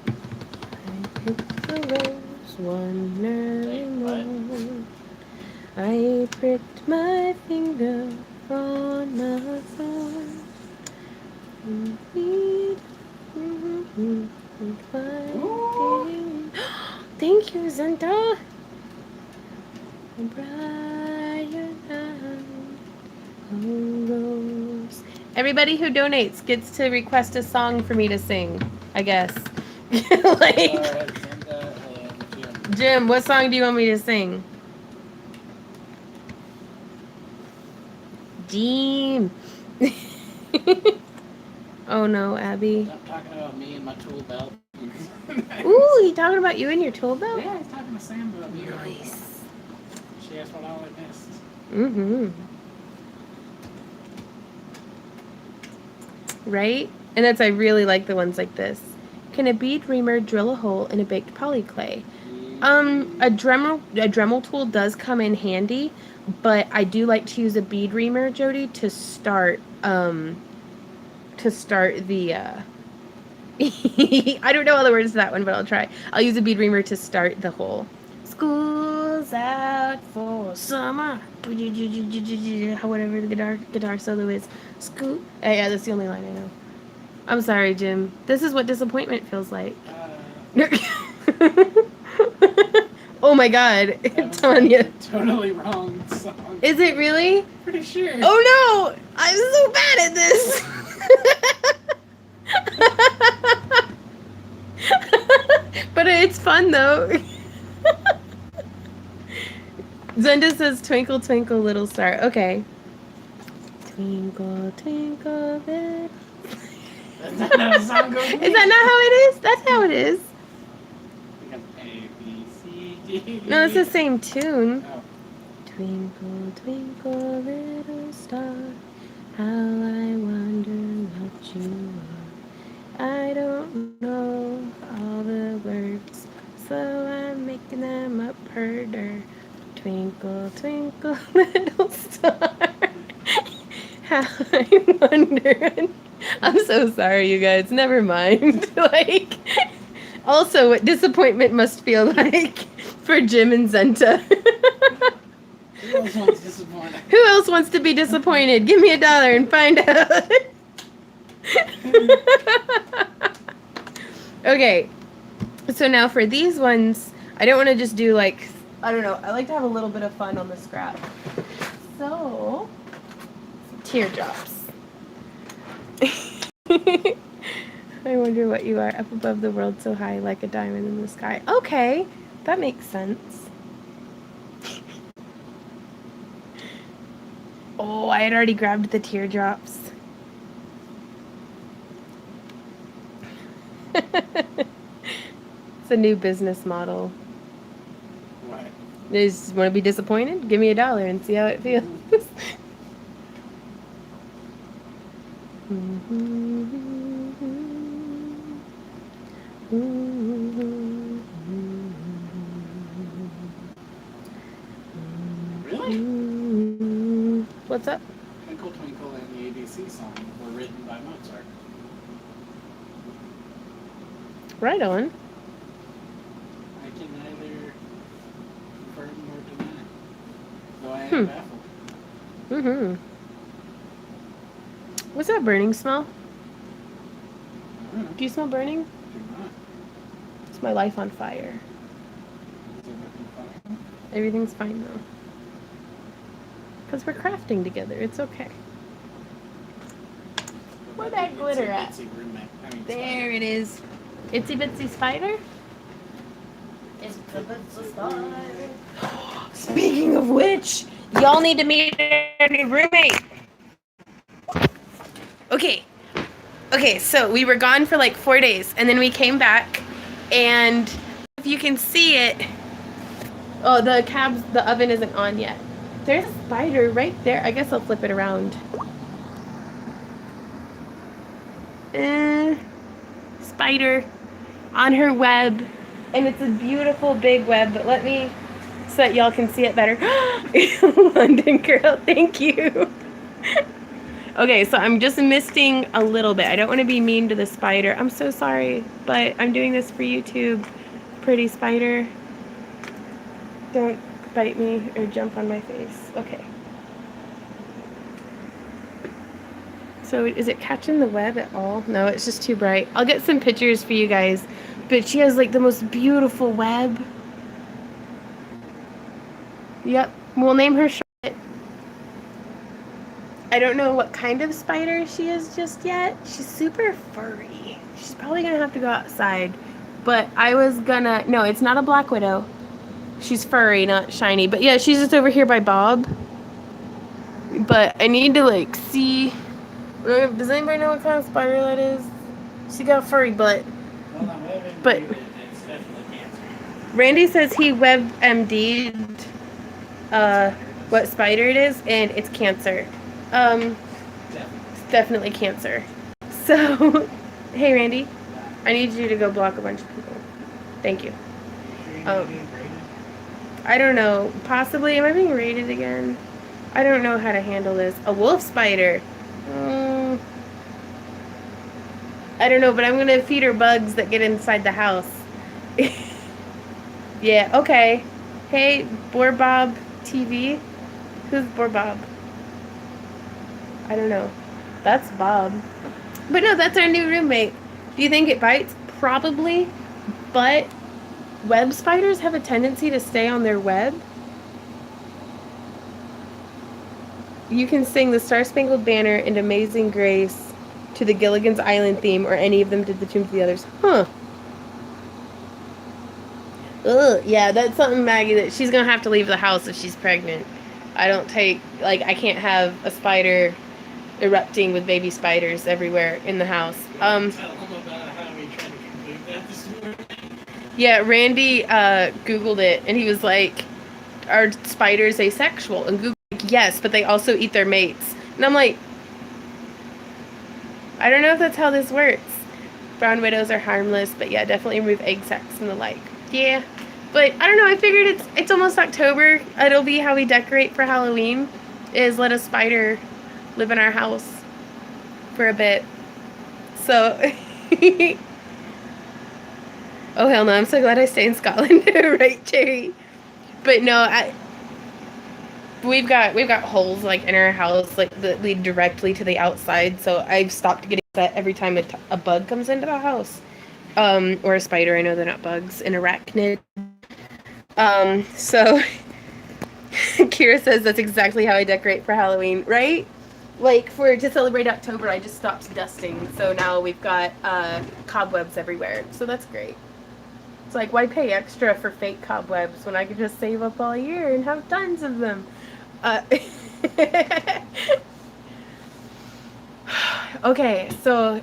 I picked the rose one early morning. I pricked my finger on my thumb. Thank you, Zenta. Everybody who donates gets to request a song for me to sing, I guess. Like, Jim, what song do you want me to sing? Jim. Oh no, Abby. Stop talking about me and my tool belt. Ooh, he talking about you and your tool belt? Yeah, he's talking to Sam about me. Nice. She asked what all I missed. Right? And that's, I really like the ones like this. Can a bead reamer drill a hole in a baked poly clay? A Dremel tool does come in handy, but I do like to use a bead reamer, Jody, to start the I don't know all the words to that one, but I'll try. I'll use a bead reamer to start the hole. School's out for summer. Whatever the guitar solo is. School. Yeah, that's the only line I know. I'm sorry, Jim. This is what disappointment feels like. Oh my God, Tanya. Totally wrong song. Is it really? Pretty sure. Oh no! I'm so bad at this! But it's fun though. Zenda says, twinkle, twinkle, little star. Okay. Twinkle, twinkle, little... That's not how the song goes. Is that not how it is? That's how it is. We got A, B, C, D. No, it's the same tune. Oh. Twinkle, twinkle, little star, how I wonder what you are. I don't know all the words, so I'm making them up herder. Twinkle, twinkle, little star, how I wonder. I'm so sorry, you guys. Never mind. Like, also, what disappointment must feel like for Jim and Zenta. Who else wants disappointed? Who else wants to be disappointed? Give me $1 and find out. Okay, so now for these ones, I don't want to just do like I don't know. I like to have a little bit of fun on the scrap. So, teardrops. I wonder what you are, up above the world so high like a diamond in the sky. Okay, that makes sense. Oh, I had already grabbed the teardrops. It's a new business model. What? Just want to be disappointed? Give me $1 and see how it feels. Really? What's up? Twinkle Twinkle and the ABC song were written by Mozart. Right on. I can neither confirm nor deny. Though I am baffled. What's that burning smell? I don't know. Do you smell burning? Do not. It's my life on fire. Is everything fine? Everything's fine though. Because we're crafting together. It's okay. Where'd that glitter at? There it is. Itsy Bitsy Spider? It's the bitsy spider. Speaking of which, y'all need to meet our new roommate. Okay, so we were gone for like 4 days, and then we came back, and if you can see it, oh, the oven isn't on yet. There's a spider right there. I guess I'll flip it around. Spider on her web, and it's a beautiful big web, but let me, so that y'all can see it better. London girl, thank you. Okay, so I'm just misting a little bit. I don't want to be mean to the spider. I'm so sorry, but I'm doing this for YouTube. Pretty spider. Don't bite me or jump on my face. Okay. So is it catching the web at all? No, it's just too bright. I'll get some pictures for you guys. But she has like the most beautiful web. Yep, we'll name her Charlotte. I don't know what kind of spider she is just yet. She's super furry. She's probably gonna have to go outside. But I was gonna, no, it's not a black widow. She's furry, not shiny. But yeah, she's just over here by Bob. But I need to like see. Does anybody know what kind of spider that is? She got a furry butt. But It's definitely cancer. Randy says he WebMD'd what spider it is, and it's cancer. It's definitely cancer. So, hey Randy, I need you to go block a bunch of people. Thank you. I don't know. Possibly. Am I being raided again? I don't know how to handle this. A wolf spider. I don't know, but I'm gonna feed her bugs that get inside the house. Yeah, okay. Hey, Borbob TV. Who's Borbob? I don't know. That's Bob. But no, that's our new roommate. Do you think it bites? Probably. But web spiders have a tendency to stay on their web. You can sing the Star Spangled Banner and Amazing Grace to the Gilligan's Island theme, or any of them did the tune to the others. Huh. Ugh, yeah, that's something, Maggie, that she's gonna have to leave the house if she's pregnant. I don't take, like, I can't have a spider erupting with baby spiders everywhere in the house. Tell them about how we tried to conclude that this morning. Yeah, Randy Googled it, and he was like, are spiders asexual? And Google, like, yes, but they also eat their mates. And I'm like, I don't know if that's how this works. Brown widows are harmless, but yeah, definitely remove egg sacs and the like. Yeah, but I don't know. I figured it's almost October. It'll be how we decorate for Halloween, is let a spider live in our house for a bit. So, oh hell no! I'm so glad I stay in Scotland, right, Cherry? But no, we've got holes like in our house, like that lead directly to the outside. So I've stopped getting upset every time a bug comes into the house, or a spider. I know they're not bugs, an arachnid. So Kira says that's exactly how I decorate for Halloween, right? Like to celebrate October, I just stopped dusting, so now we've got cobwebs everywhere. So that's great. It's like, why pay extra for fake cobwebs when I could just save up all year and have tons of them? Okay, so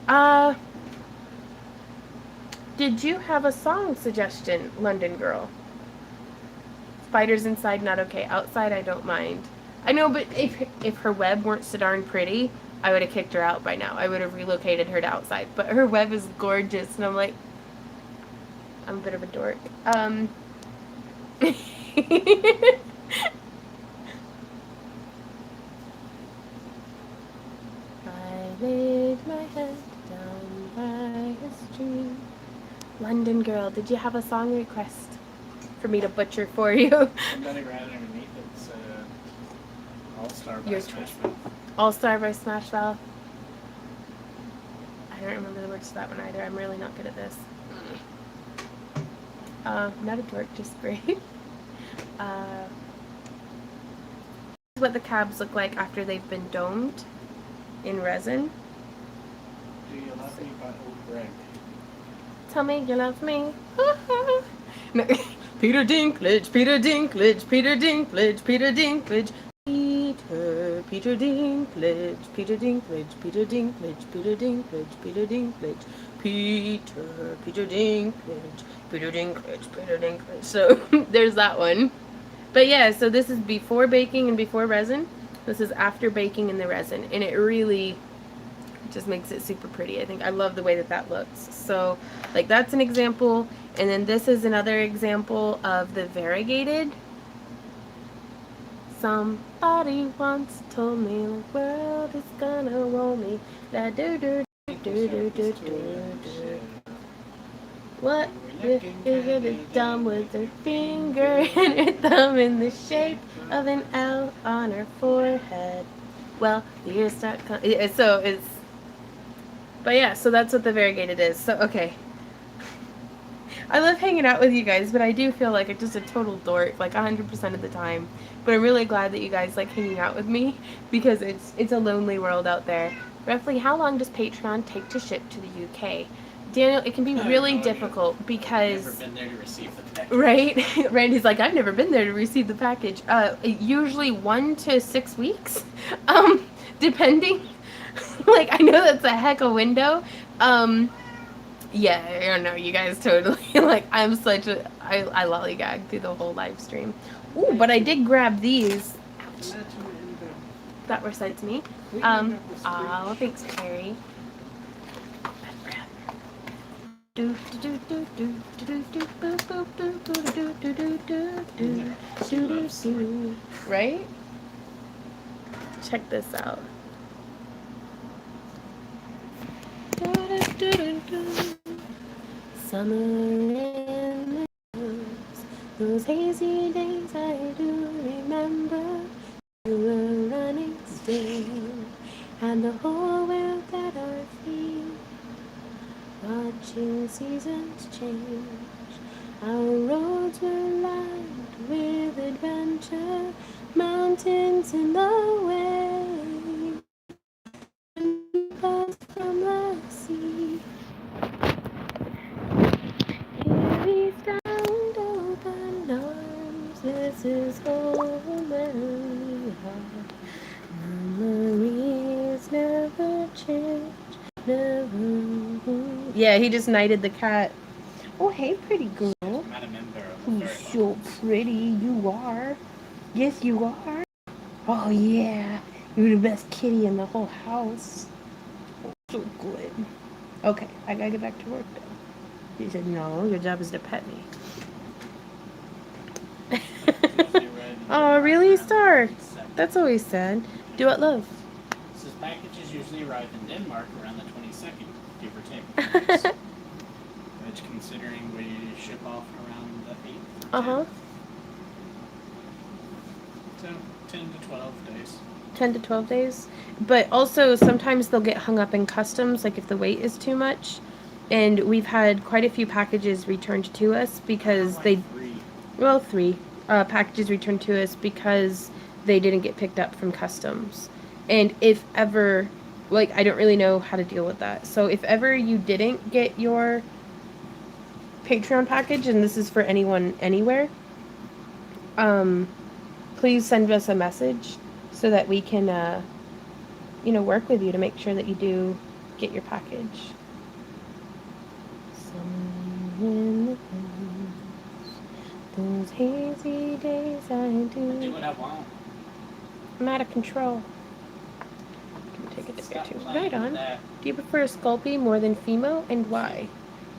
did you have a song suggestion, London Girl? Spiders inside, not okay. Outside, I don't mind. I know, but if her web weren't so darn pretty, I would have kicked her out by now. I would have relocated her to outside. But her web is gorgeous, and I'm like, I'm a bit of a dork. I laid my head down by a stream. London Girl, did you have a song request for me to butcher for you? Somebody right underneath it's All-Star by Your Smashville. All-Star by Smashville. I don't remember the words to that one either. I'm really not good at this. Not a dork, just great. This is what the cabs look like after they've been domed in resin. Do You Love Me by Old Greg. Tell me you love me. No. Peter Dinklage, Peter Dinklage, Peter Dinklage, Peter Dinklage. Peter Dinklage, Peter Dinklage, Peter Dinklage, Peter Dinklage, Peter Dinklage, Peter Dinklage, Peter Dinklage, Peter Dinklage. So there's that one. But yeah, so this is before baking and before resin. This is after baking in the resin, and it really just makes it super pretty. I think I love the way that looks. So like that's an example, and then this is another example of the variegated. Somebody once told me the world is gonna roll me. Da do do do do do do do. What if you get it done with her finger and her thumb in the shape of an L on her forehead? Well, the years start coming. So it's. But yeah, so that's what the variegated is. So okay. I love hanging out with you guys, but I do feel like I'm just a total dork, like 100% of the time. But I'm really glad that you guys like hanging out with me, because it's a lonely world out there. Roughly, how long does Patreon take to ship to the UK? Daniel, it can be really difficult because... I've never been there to receive the package. Right? Randy's like, I've never been there to receive the package. Usually 1 to 6 weeks, depending. Like, I know that's a heck of a window. Yeah, I don't know, you guys totally, like, I'm such a, I lollygag through the whole live stream. Ooh, but I did grab these. Ouch. That were sent to me. Oh, thanks, Carrie. Right? Check this out. Summer in the hills, those hazy days I do remember. You were running still, and the whole world at our feet, watching seasons change. Our roads were lined with adventure, mountains in the way, and clouds from the sea. Here we stand, open arms. This is home where we are. Memories never change, never. Yeah, he just knighted the cat. Oh, hey, pretty girl. Not a member of the Who's third so one. pretty? You are. Yes, you are. Oh, yeah. You're the best kitty in the whole house. So good. Okay, I gotta get back to work though. He said, no, your job is to pet me. Oh, really, Star? That's always sad. Do what, love? This packages usually arrive in Denmark around the 22nd, give or take. Which, considering we ship off around the 8th. Uh-huh. So, 10 to 12 days. 10 to 12 days. But also, sometimes they'll get hung up in customs, like if the weight is too much. And we've had quite a few packages returned to us because Like they... 3. well, 3 packages returned to us because they didn't get picked up from customs. And if ever, like, I don't really know how to deal with that. So if ever you didn't get your Patreon package, and this is for anyone anywhere, please send us a message so that we can, work with you to make sure that you do get your package. Somewhere in the hills, those hazy days I do. Do what I want. I'm out of control. Can we take a Stop picture? playing Right with on. that. Do you prefer Sculpey more than Fimo, and why?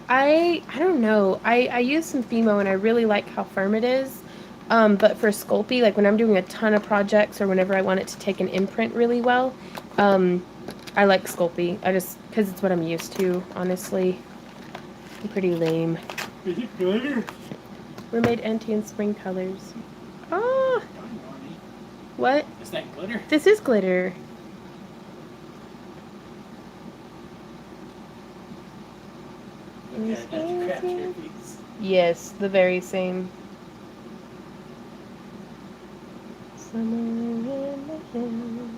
I don't know. I use some Fimo and I really like how firm it is. But for Sculpey, like when I'm doing a ton of projects or whenever I want it to take an imprint really well, I like Sculpey. Because it's what I'm used to, honestly. I'm pretty lame. Is it glitter? Mermaid Anti and Spring colors. Oh, what? Is that glitter? This is glitter. Okay, I got your craft here, please. Yes, the very same. Somewhere in the hills,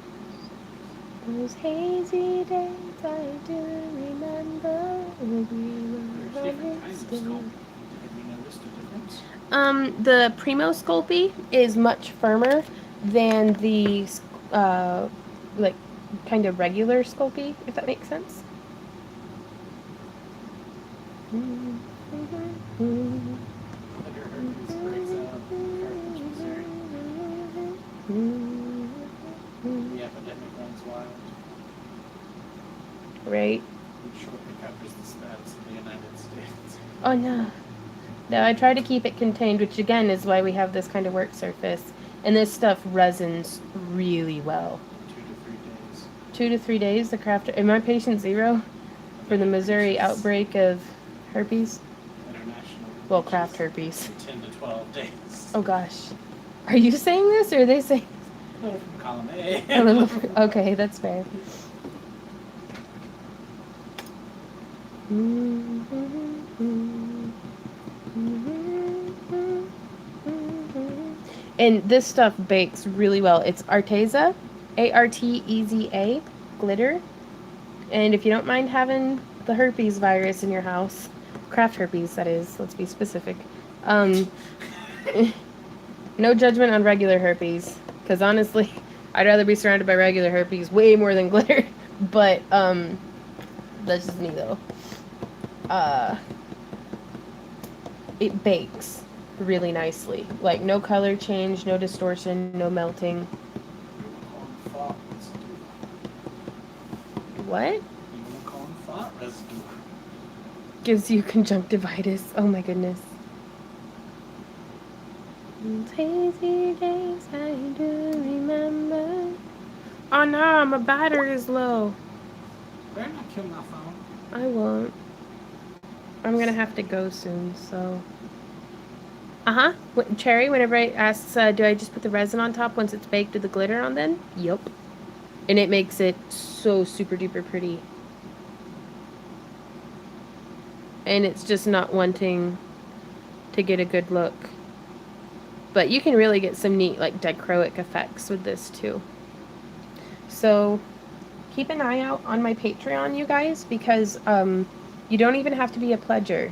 those hazy days I do remember. We were There's different running kinds of still. sculpt. Have you noticed a difference? The Primo Sculpey is much firmer than the like kind of regular Sculpey, if that makes sense. Glitter herpes breaks out Carthage, Missouri. The epidemic runs wild. Right. It shortly covers the status of the United States. Oh no. No, I try to keep it contained, which again is why we have this kind of work surface. And this stuff resins really well. 2 to 3 days. 2 to 3 days, the craft. Am I patient 0 for the Missouri outbreak of herpes? International. Well, craft herpes. 10 to 12 days. Oh gosh. Are you saying this or are they saying? A little from column A. A little. Okay, that's fair. And this stuff bakes really well. It's Arteza, Arteza glitter. And if you don't mind having the herpes virus in your house, craft herpes, that is, let's be specific. No judgment on regular herpes, because honestly, I'd rather be surrounded by regular herpes way more than glitter. But that's just me though. It bakes really nicely. Like no color change, no distortion, no melting. What? You won't call them thought residue. Gives you conjunctivitis. Oh my goodness. Those hazy days I do remember. Oh no, my battery is low. Better not kill my phone. I won't. I'm gonna have to go soon, so. Cherry, whenever I ask, do I just put the resin on top once it's baked with the glitter on then? Yup. And it makes it so super duper pretty. And it's just not wanting to get a good look. But you can really get some neat like dichroic effects with this too. So keep an eye out on my Patreon, you guys, because you don't even have to be a pledger.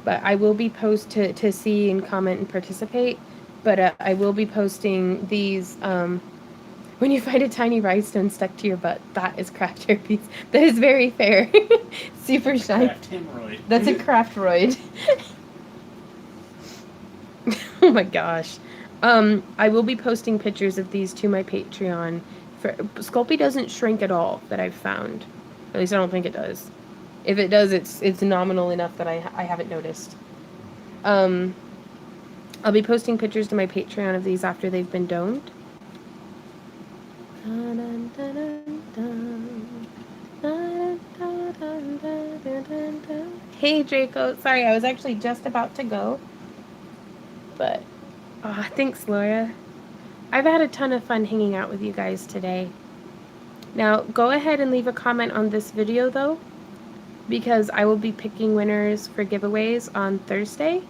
But I will be to see and comment and participate. But I will be posting these when you find a tiny rhinestone stuck to your butt. That is craft herpes. That is very fair. Super shiny. Craft hemorrhoid. That's a craftroid. Oh my gosh. I will be posting pictures of these to my Patreon. Sculpey doesn't shrink at all that I've found. At least I don't think it does. If it does, it's nominal enough that I haven't noticed. I'll be posting pictures to my Patreon of these after they've been domed. Hey Draco, sorry, I was actually just about to go. But, thanks Laura. I've had a ton of fun hanging out with you guys today. Now, go ahead and leave a comment on this video though, because I will be picking winners for giveaways on Thursday.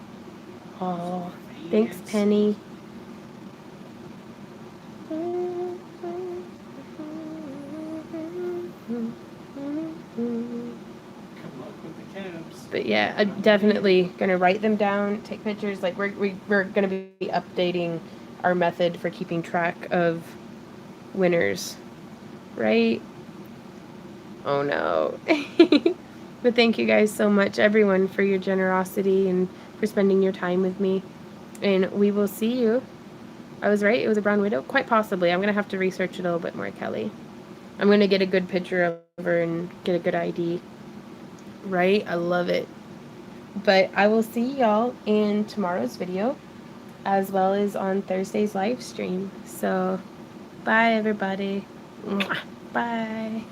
Oh, Thanks, Penny. Good luck with the cabs. But yeah, I'm definitely gonna write them down, take pictures. Like we're gonna be updating our method for keeping track of winners, right? Oh no. But thank you guys so much, everyone, for your generosity and for spending your time with me. And we will see you. I was right, it was a brown widow? Quite possibly. I'm gonna have to research it a little bit more, Kelly. I'm gonna get a good picture of her and get a good ID. Right? I love it. But I will see y'all in tomorrow's video, as well as on Thursday's live stream. So, bye everybody. Mwah. Bye.